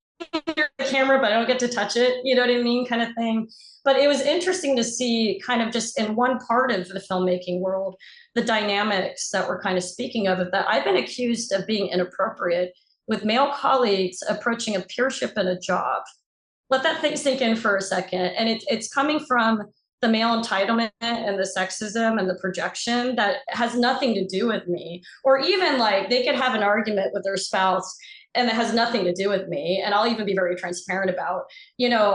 near the camera, but I don't get to touch it, you know what I mean, kind of thing. But it was interesting to see, kind of just in one part of the filmmaking world, the dynamics that we're kind of speaking of, that I've been accused of being inappropriate with male colleagues approaching a peership in a job. Let that thing sink in for a second. And it's coming from the male entitlement and the sexism and the projection that has nothing to do with me. Or even, like, they could have an argument with their spouse and it has nothing to do with me. And I'll even be very transparent about,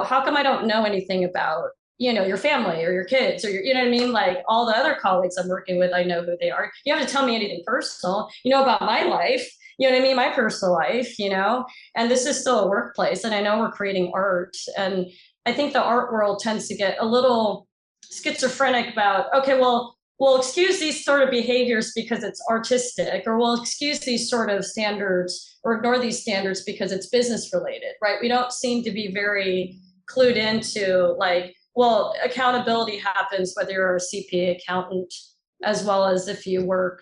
how come I don't know anything about, your family or your kids or your, you know what I mean? Like, all the other colleagues I'm working with, I know who they are. You have to tell me anything personal, about my life. you know what I mean? My personal life, you know, and this is still a workplace. And I know we're creating art. And I think the art world tends to get a little schizophrenic about, okay, well, we'll excuse these sort of behaviors because it's artistic, or we'll excuse these sort of standards or ignore these standards because it's business related, right? We don't seem to be very clued into like, well, accountability happens whether you're a CPA accountant, as well as if you work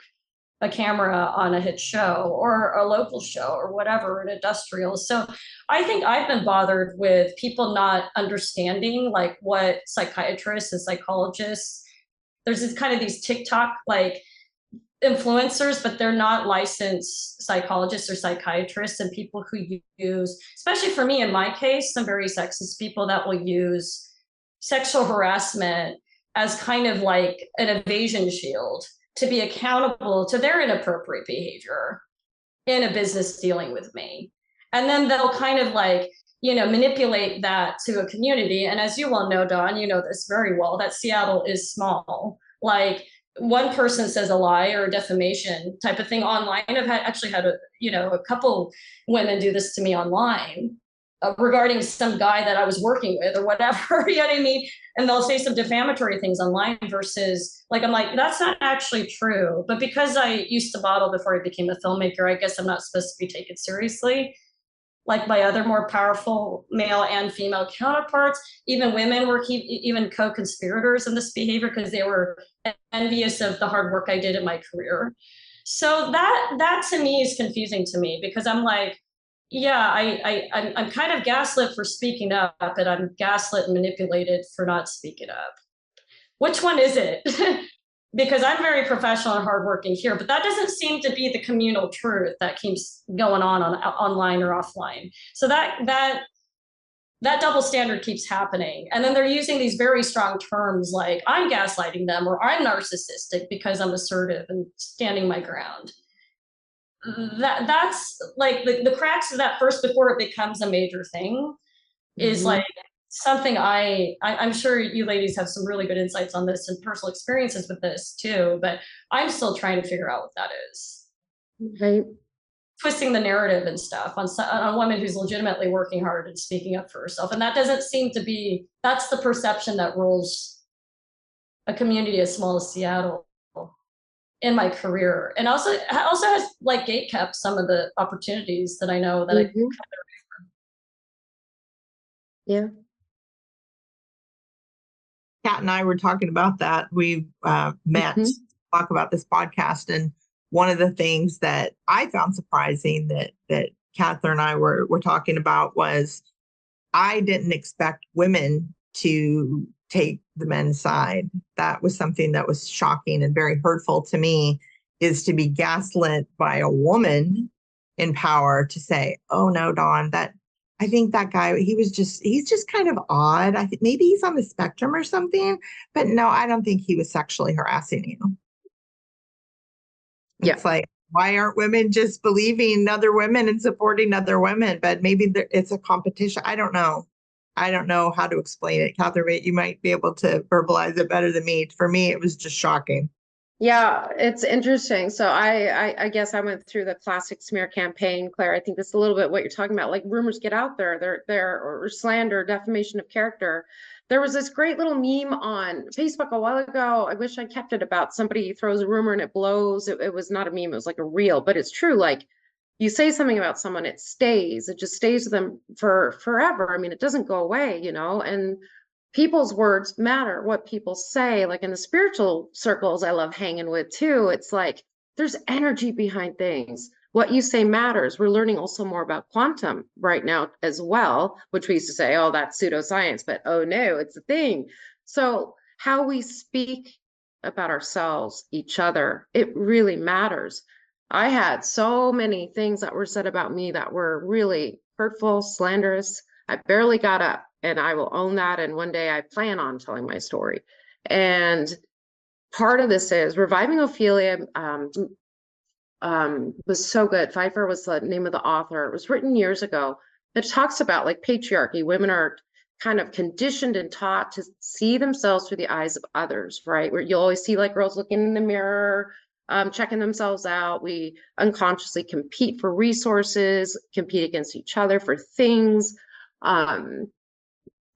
a camera on a hit show or a local show or whatever, an industrial. So I think I've been bothered with people not understanding like what psychiatrists and psychologists, there's this kind of these TikTok like influencers, but they're not licensed psychologists or psychiatrists, and people who use, especially for me in my case, some very sexist people that will use sexual harassment as kind of like an evasion shield to be accountable to their inappropriate behavior in a business dealing with me. And then they'll kind of like, you know, manipulate that to a community. And as you well know, Dawn, you know this very well, that Seattle is small. Like one person says a lie or a defamation type of thing online. I've actually had a couple women do this to me online regarding some guy that I was working with or whatever, you know what I mean? And they'll say some defamatory things online versus like, I'm like, that's not actually true. But because I used to model before I became a filmmaker, I guess I'm not supposed to be taken seriously. Like my other more powerful male and female counterparts, even women were even co-conspirators in this behavior because they were envious of the hard work I did in my career. So that to me is confusing to me because I'm like, yeah, I'm kind of gaslit for speaking up, and I'm gaslit and manipulated for not speaking up. Which one is it? Because I'm very professional and hardworking here, but that doesn't seem to be the communal truth that keeps going on online or offline. So that double standard keeps happening. And then they're using these very strong terms like I'm gaslighting them or I'm narcissistic because I'm assertive and standing my ground. That's like the cracks of that first before it becomes a major thing is like something I'm sure you ladies have some really good insights on this and personal experiences with this too, but I'm still trying to figure out what that is. Right. Twisting the narrative and stuff on a woman who's legitimately working hard and speaking up for herself. And that doesn't seem to be, that's the perception that rules a community as small as Seattle in my career. And also has like gatekept some of the opportunities that I know that I could. Yeah. Kat and I were talking about that. We met to talk about this podcast, and one of the things that I found surprising that Catherine and I were talking about was I didn't expect women to take the men's side. That was something that was shocking and very hurtful to me, is to be gaslit by a woman in power to say, oh no, Dawn, I think that guy, he's just kind of odd. I think maybe he's on the spectrum or something, but no, I don't think he was sexually harassing you. Yeah. It's like, why aren't women just believing other women and supporting other women? But maybe it's a competition. I don't know. I don't know how to explain it. Catherine, you might be able to verbalize it better than me. For me, it was just shocking. Yeah, it's interesting. So I guess I went through the classic smear campaign, Claire. I think that's a little bit what you're talking about. Like rumors get out there, or slander, defamation of character. There was this great little meme on Facebook a while ago. I wish I kept it, about somebody throws a rumor and it blows. It was not a meme, it was like a reel, but it's true. Like you say something about someone, it stays. It just stays with them for forever. I mean, it doesn't go away, you know, and people's words matter, what people say. Like in the spiritual circles I love hanging with too, it's like there's energy behind things. What you say matters. We're learning also more about quantum right now as well, which we used to say, oh, that's pseudoscience, but oh no, it's a thing. So how we speak about ourselves, each other, it really matters. I had so many things that were said about me that were really hurtful, slanderous. I barely got up, and I will own that. And one day I plan on telling my story. And part of this is Reviving Ophelia was so good. Pfeiffer was the name of the author. It was written years ago. It talks about like patriarchy. Women are kind of conditioned and taught to see themselves through the eyes of others, right? Where you'll always see like girls looking in the mirror, checking themselves out. We unconsciously compete for resources, compete against each other for things.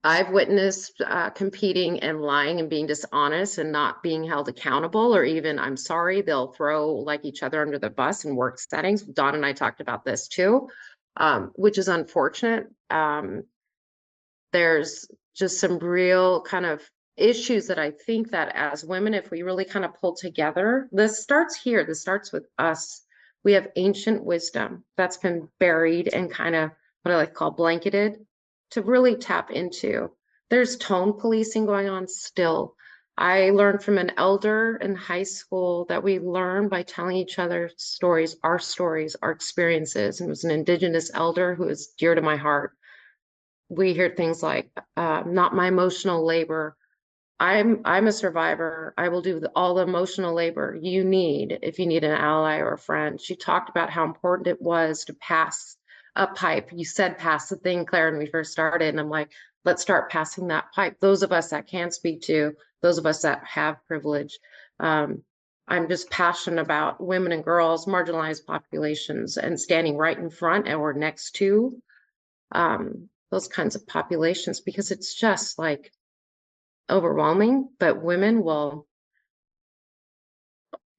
I've witnessed competing and lying and being dishonest and not being held accountable, or even I'm sorry, they'll throw like each other under the bus in work settings. Dawn and I talked about this too, which is unfortunate. There's just some real kind of issues that I think that as women, if we really kind of pull together, this starts here. This starts with us. We have ancient wisdom that's been buried and kind of what I like to call blanketed to really tap into. There's tone policing going on still. I learned from an elder in high school that we learn by telling each other stories, our experiences. And it was an Indigenous elder who is dear to my heart. We hear things like, not my emotional labor. I'm a survivor. I will do all the emotional labor you need if you need an ally or a friend. She talked about how important it was to pass a pipe. You said pass the thing, Claire, when we first started. And I'm like, let's start passing that pipe. Those of us that can speak to, those of us that have privilege. I'm just passionate about women and girls, marginalized populations, and standing right in front or next to those kinds of populations, because it's just like overwhelming. But women will,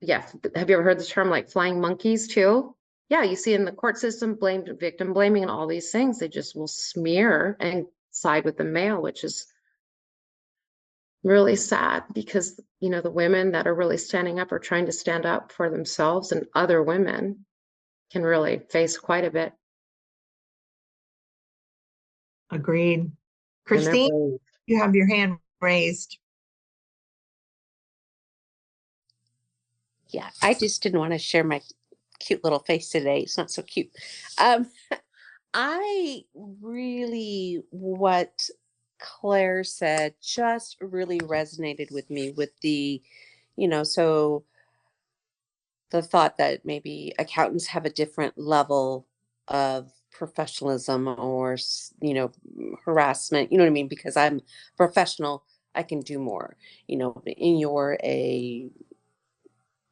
yeah. Have you ever heard the term like flying monkeys too? Yeah, you see in the court system, blamed victim blaming and all these things, they just will smear and side with the male, which is really sad, because you know the women that are really standing up or trying to stand up for themselves and other women can really face quite a bit. Agreed. And they're Christine, brave. you have your hand raised. Yeah, I just didn't want to share my cute little face today. It's not so cute. I really, what Claire said just really resonated with me with the, so the thought that maybe accountants have a different level of professionalism or, harassment, you know what I mean? Because I'm professional, I can do more, and you're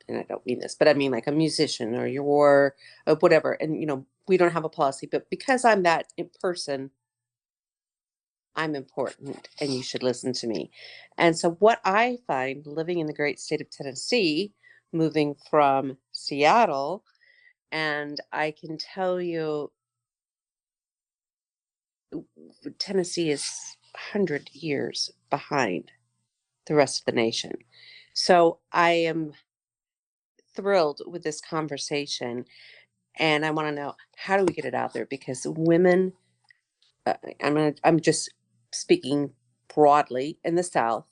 and I don't mean this, but I mean like a musician or you're whatever. And, we don't have a policy, but because I'm that in person, I'm important and you should listen to me. And so what I find living in the great state of Tennessee, moving from Seattle, and I can tell you, Tennessee is 100 years behind the rest of the nation. So I am thrilled with this conversation. And I want to know, how do we get it out there? Because women, I'm just speaking broadly in the South,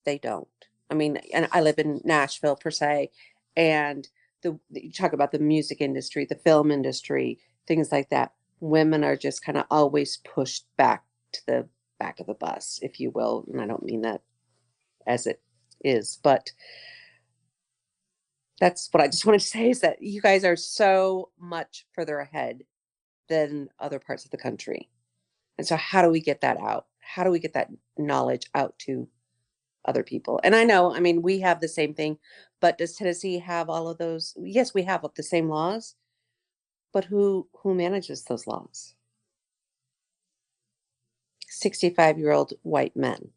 they don't. I mean, and I live in Nashville per se, and you talk about the music industry, the film industry, things like that. Women are just kind of always pushed back to the back of the bus, if you will. And I don't mean that as it is, but that's what I just wanted to say, is that you guys are so much further ahead than other parts of the country. And so how do we get that out? How do we get that knowledge out to other people? And I know, I mean, we have the same thing, but does Tennessee have all of those? Yes, we have the same laws, but who manages those laws? 65-year-old white men.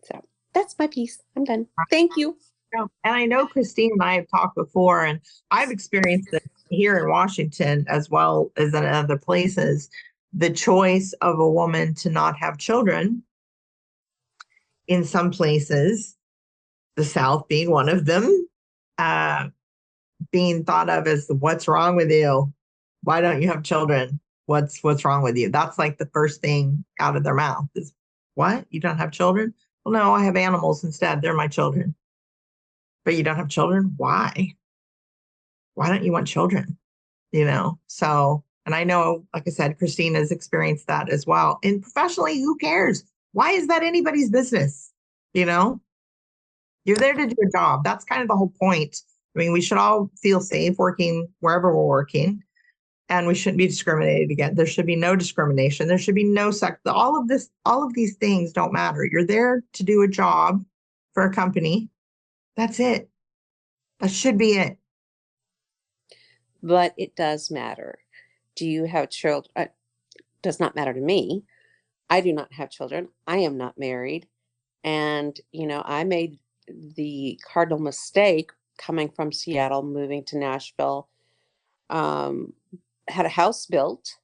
So that's my piece. I'm done. Thank you. And I know Christine and I have talked before, and I've experienced it here in Washington as well as in other places. The choice of a woman to not have children in some places, the South being one of them, being thought of as what's wrong with you? Why don't you have children? What's wrong with you? That's like the first thing out of their mouth is, what? You don't have children? Well, no, I have animals instead. They're my children. But you don't have children? Why? Why don't you want children? So, and I know, like I said, Christine has experienced that as well. And professionally, who cares? Why is that anybody's business? You're there to do a job. That's kind of the whole point. I mean, we should all feel safe working wherever we're working. and we shouldn't be discriminated against. There should be no discrimination. There should be no sex. All of these things don't matter. You're there to do a job for a company. That's it. That should be it. But it does matter. Do you have children? Does not matter to me. I do not have children. I am not married. And, I made the cardinal mistake coming from Seattle, moving to Nashville, had a house built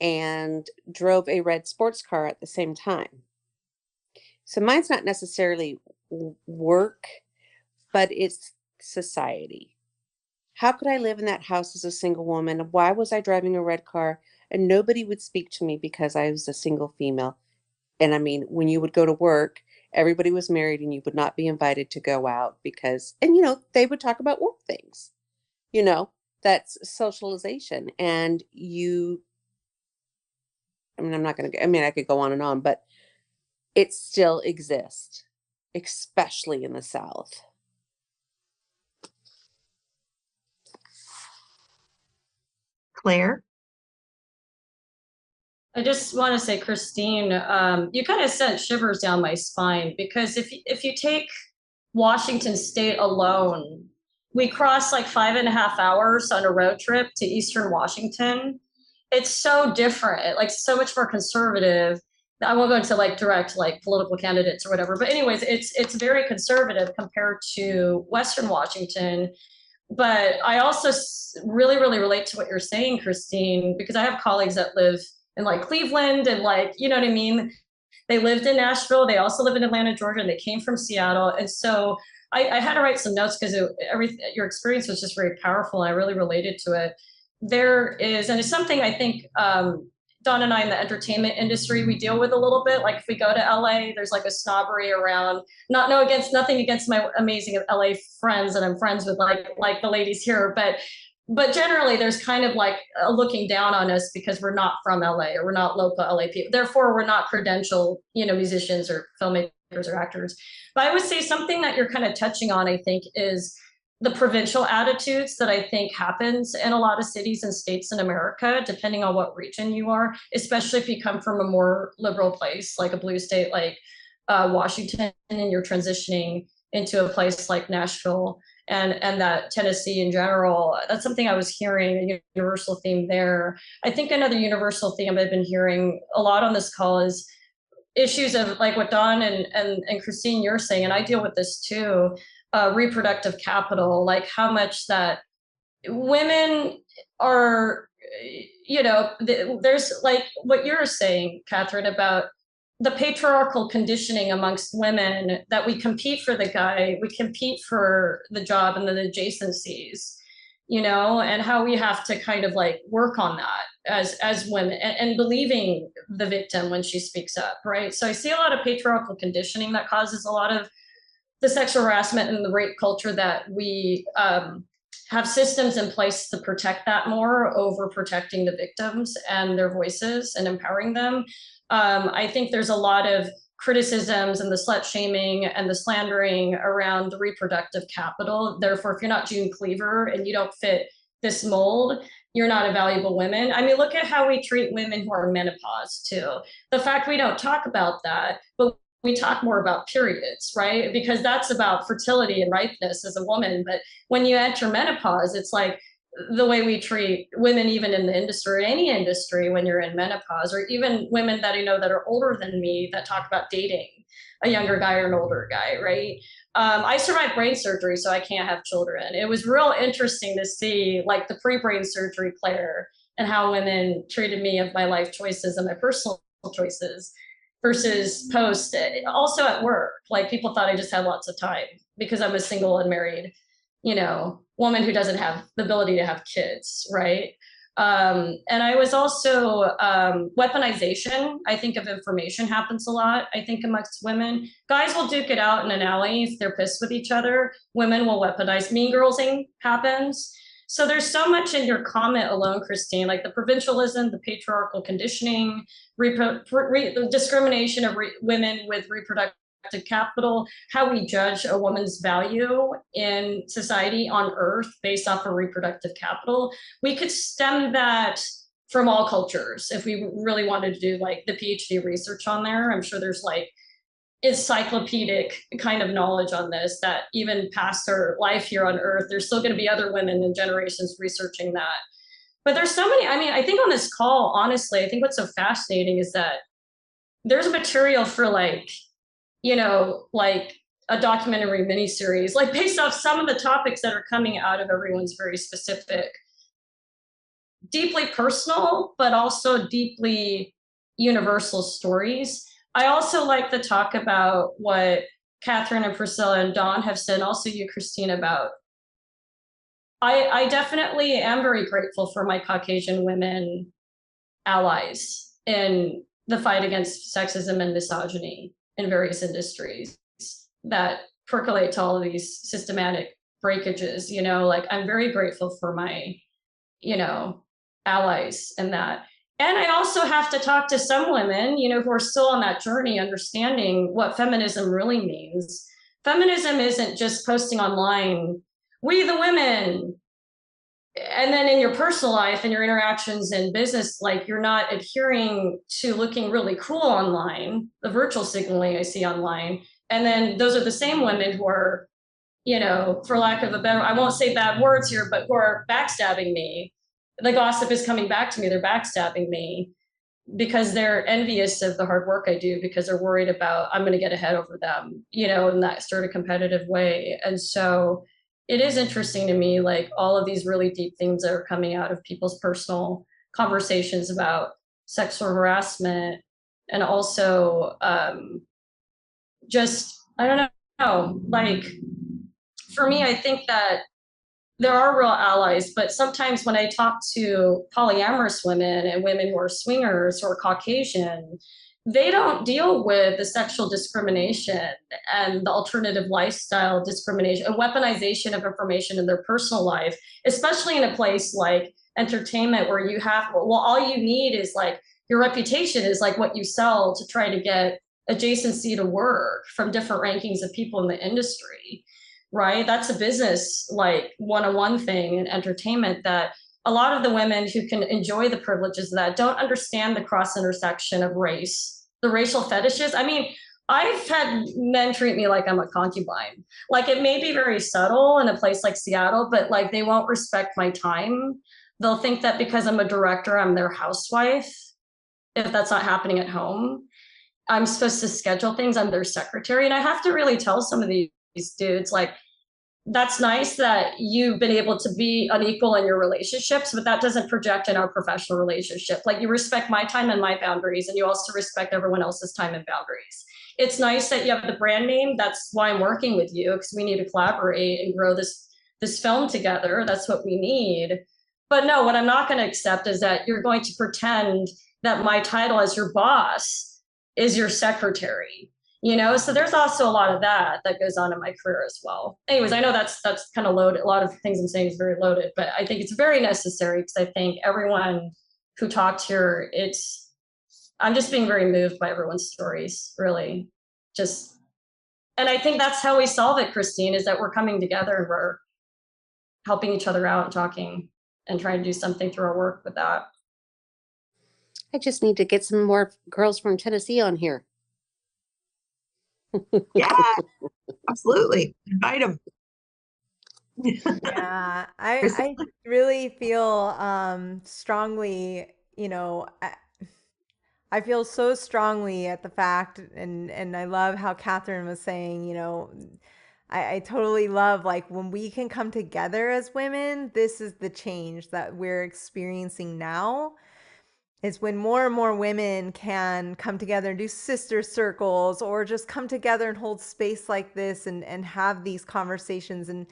and drove a red sports car at the same time. So mine's not necessarily work, but it's society. How could I live in that house as a single woman? Why was I driving a red car and nobody would speak to me because I was a single female? And I mean, when you would go to work, everybody was married and you would not be invited to go out because, and they would talk about work things. That's socialization. And I'm not going to, I could go on and on, but it still exists, especially in the South. Claire? I just want to say, Christine, you kind of sent shivers down my spine, because if you take Washington State alone, we crossed like 5.5 hours on a road trip to Eastern Washington. It's so different, like so much more conservative. I won't go into like direct like political candidates or whatever, but anyways, it's very conservative compared to Western Washington. But I also really, really relate to what you're saying, Christine, because I have colleagues that live in like Cleveland and like, you know what I mean? They lived in Nashville. They also live in Atlanta, Georgia, and they came from Seattle. And so I had to write some notes because your experience was just very powerful. And I really related to it. There is, and it's something I think Dawn and I in the entertainment industry, we deal with a little bit. Like if we go to LA, there's like a snobbery around, nothing against my amazing LA friends that I'm friends with, like the ladies here, but generally there's kind of like a looking down on us because we're not from LA or we're not local LA people. Therefore, we're not credentialed, musicians or filmmakers or actors. But I would say something that you're kind of touching on, I think, is the provincial attitudes that I think happens in a lot of cities and states in America, depending on what region you are, especially if you come from a more liberal place, like a blue state like Washington, and you're transitioning into a place like Nashville and that Tennessee in general. That's something I was hearing, a universal theme there. I think another universal theme I've been hearing a lot on this call is issues of like what Dawn and Christine, you're saying, and I deal with this too, reproductive capital, like how much that women are, there's like what you're saying, Catherine, about the patriarchal conditioning amongst women, that we compete for the guy, we compete for the job and the adjacencies, and how we have to kind of like work on that as women and believing the victim when she speaks up, right? So I see a lot of patriarchal conditioning that causes a lot of the sexual harassment and the rape culture, that we have systems in place to protect that more over protecting the victims and their voices and empowering them. I think there's a lot of criticisms and the slut shaming and the slandering around the reproductive capital. Therefore, if you're not June Cleaver and you don't fit this mold, you're not a valuable woman. I mean, look at how we treat women who are in menopause too. The fact we don't talk about that, but we talk more about periods, right? Because that's about fertility and ripeness as a woman. But when you enter menopause, it's like the way we treat women, even in the industry, or any industry, when you're in menopause, or even women that I know that are older than me that talk about dating a younger guy or an older guy, right? I survived brain surgery, so I can't have children. It was real interesting to see like the pre-brain surgery Claire and how women treated me of my life choices and my personal choices versus post. Also at work, like people thought I just had lots of time because I'm a single and married, woman who doesn't have the ability to have kids, right? And I was also weaponization, I think, of information happens a lot, I think, amongst women. Guys will duke it out in an alley if they're pissed with each other. Women will weaponize. Mean girlsing happens. So there's so much in your comment alone, Christine, like the provincialism, the patriarchal conditioning, the discrimination of women with reproductive capital, how we judge a woman's value in society on earth based off of reproductive capital. We could stem that from all cultures if we really wanted to do like the PhD research on there. I'm sure there's like encyclopedic kind of knowledge on this, that even past our life here on earth, there's still going to be other women and generations researching that. But there's so many, I mean, I think on this call, honestly, I think what's so fascinating is that there's material for like, you know, like a documentary miniseries, like based off some of the topics that are coming out of everyone's very specific, deeply personal, but also deeply universal stories. I also like to talk about what Catherine and Priscilla and Dawn have said, also you, Christine, about I definitely am very grateful for my Caucasian women allies in the fight against sexism and misogyny in various industries that percolate to all of these systematic breakages, you know, like I'm very grateful for my, you know, allies in that. And I also have to talk to some women, you know, who are still on that journey, understanding what feminism really means. Feminism isn't just posting online, we the women, and then in your personal life and your interactions in business, like you're not adhering to looking really cool online, the virtual signaling I see online. And then those are the same women who are, you know, for lack of a better, I won't say bad words here, but who are backstabbing me. The gossip is coming back to me, they're backstabbing me because they're envious of the hard work I do, because they're worried about I'm going to get ahead over them, you know, in that sort of competitive way. And so it is interesting to me, like all of these really deep things that are coming out of people's personal conversations about sexual harassment, and also just, I don't know, like for me, I think that there are real allies, but sometimes when I talk to polyamorous women and women who are swingers or Caucasian, they don't deal with the sexual discrimination and the alternative lifestyle discrimination and weaponization of information in their personal life, especially in a place like entertainment where you have, well, all you need is like your reputation is like what you sell to try to get adjacency to work from different rankings of people in the industry. Right? That's a business like one-on-one thing in entertainment that a lot of the women who can enjoy the privileges of that don't understand the cross intersection of race, the racial fetishes. I mean, I've had men treat me like I'm a concubine. Like it may be very subtle in a place like Seattle, but like they won't respect my time. They'll think that because I'm a director, I'm their housewife. If that's not happening at home, I'm supposed to schedule things. I'm their secretary. And I have to really tell some of these dudes, like, that's nice that you've been able to be unequal in your relationships, but that doesn't project in our professional relationship. Like you respect my time and my boundaries, and you also respect everyone else's time and boundaries. It's nice that you have the brand name. That's why I'm working with you, because we need to collaborate and grow this film together. That's what we need. But no, what I'm not going to accept is that you're going to pretend that my title as your boss is your secretary. You know, so there's also a lot of that goes on in my career as well. Anyways, I know that's kind of loaded. A lot of things I'm saying is very loaded, but I think it's very necessary because I think everyone who talked here, I'm just being very moved by everyone's stories, really. And I think that's how we solve it, Christine, is that we're coming together and we're helping each other out and talking and trying to do something through our work with that. I just need to get some more girls from Tennessee on here. Yeah, absolutely. Invite them. Yeah, I really feel strongly, you know, I feel so strongly at the fact, and I love how Catherine was saying, you know, I totally love like when we can come together as women, this is the change that we're experiencing now. Is when more and more women can come together and do sister circles or just come together and hold space like this and have these conversations. And,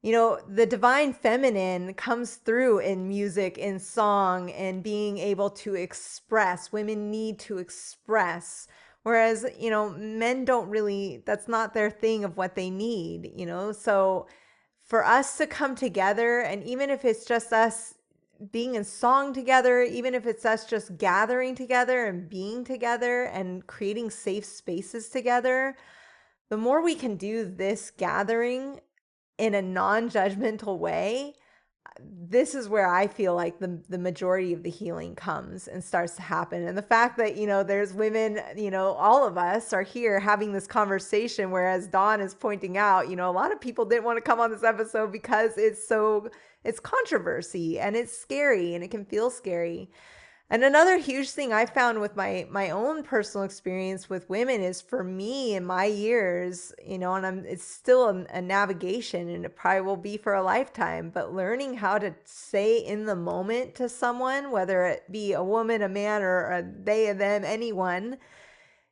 you know, the divine feminine comes through in music, in song, and being able to express. Women need to express. Whereas, you know, men don't really, that's not their thing of what they need, you know? So for us to come together, and even if it's just us being in song together, even if it's us just gathering together and being together and creating safe spaces together, the more we can do this gathering in a non-judgmental way, this is where I feel like the majority of the healing comes and starts to happen. And the fact that, there's women, all of us are here having this conversation, whereas Dawn is pointing out, a lot of people didn't want to come on this episode because it's controversy and it's scary and it can feel scary. And another huge thing I found with my own personal experience with women is, for me in my years, and it's still a navigation, and it probably will be for a lifetime, but learning how to say in the moment to someone, whether it be a woman, a man, or a they, a them, anyone,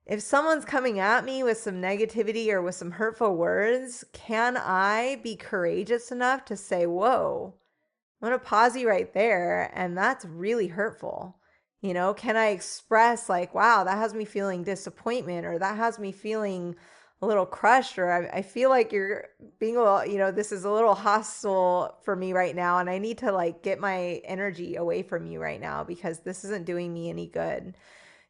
if someone's coming at me with some negativity or with some hurtful words, can I be courageous enough to say, whoa, I'm going to pause you right there, and that's really hurtful. Can I express like, wow, that has me feeling disappointment, or that has me feeling a little crushed, or I feel like you're being a little, this is a little hostile for me right now, and I need to like get my energy away from you right now because this isn't doing me any good.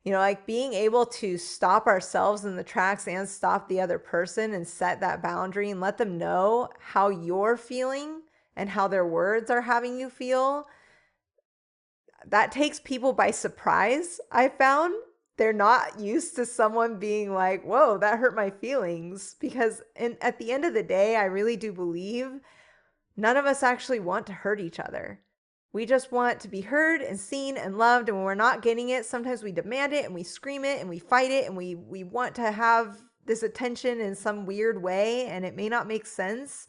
Like being able to stop ourselves in the tracks and stop the other person and set that boundary and let them know how you're feeling and how their words are having you feel. That takes people by surprise. I found they're not used to someone being like, whoa, that hurt my feelings. Because at the end of the day, I really do believe none of us actually want to hurt each other. We just want to be heard and seen and loved. And when we're not getting it, sometimes we demand it and we scream it and we fight it and we want to have this attention in some weird way, and it may not make sense.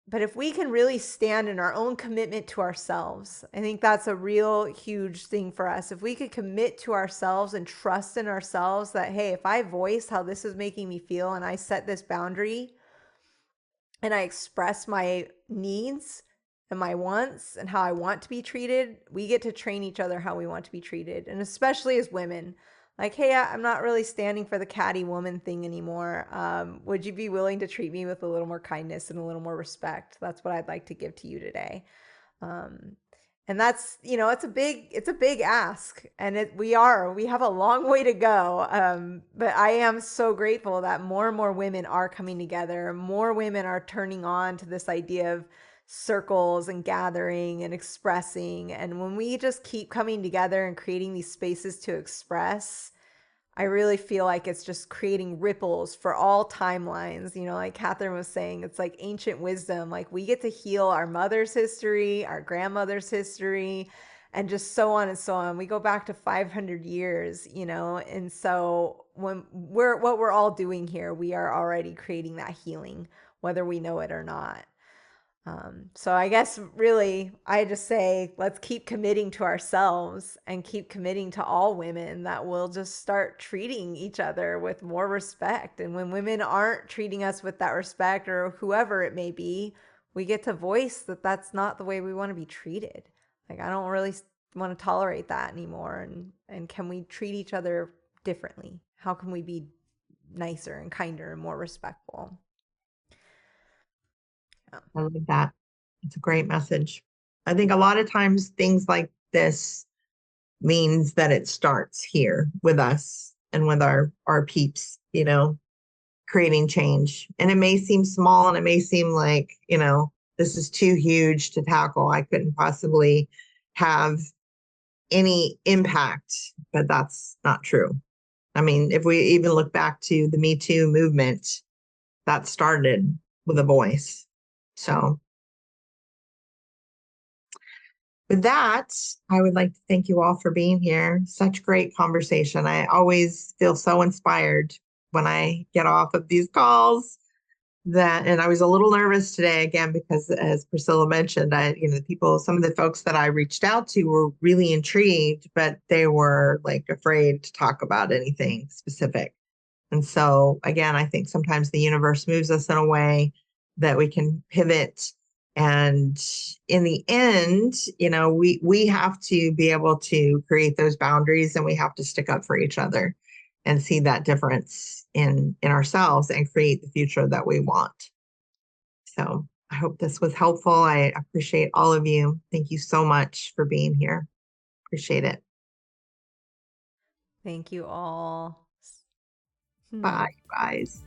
But if we can really stand in our own commitment to ourselves, I think that's a real huge thing for us. If we could commit to ourselves and trust in ourselves that, hey, if I voice how this is making me feel and I set this boundary and I express my needs and my wants and how I want to be treated, we get to train each other how we want to be treated. And especially as women, like, hey, I'm not really standing for the catty woman thing anymore. Would you be willing to treat me with a little more kindness and a little more respect? That's what I'd like to give to you today. And that's, it's a big ask, and we have a long way to go. But I am so grateful that more and more women are coming together. More women are turning on to this idea of circles and gathering and expressing. And when we just keep coming together and creating these spaces to express, I really feel like it's just creating ripples for all timelines. Like Catherine was saying, it's like ancient wisdom. Like we get to heal our mother's history, our grandmother's history, and just so on and so on. We go back to 500 years, and so what we're all doing here, we are already creating that healing, whether we know it or not. So I guess really I just say, let's keep committing to ourselves and keep committing to all women that we'll just start treating each other with more respect. And when women aren't treating us with that respect, or whoever it may be, we get to voice that that's not the way we want to be treated. Like, I don't really want to tolerate that anymore. And can we treat each other differently? How can we be nicer and kinder and more respectful? I like that. It's a great message. I think a lot of times things like this means that it starts here with us and with our peeps, creating change. And it may seem small and it may seem like, this is too huge to tackle. I couldn't possibly have any impact, but that's not true. I mean, if we even look back to the Me Too movement, that started with a voice. So with that, I would like to thank you all for being here. Such great conversation. I always feel so inspired when I get off of these calls. And I was a little nervous today again, because as Priscilla mentioned, some of the folks that I reached out to were really intrigued, but they were like afraid to talk about anything specific. And so again, I think sometimes the universe moves us in a way that we can pivot. And in the end, we have to be able to create those boundaries, and we have to stick up for each other and see that difference in ourselves and create the future that we want. So I hope this was helpful. I appreciate all of you. Thank you so much for being here. Appreciate it. Thank you all. Hmm. Bye, guys.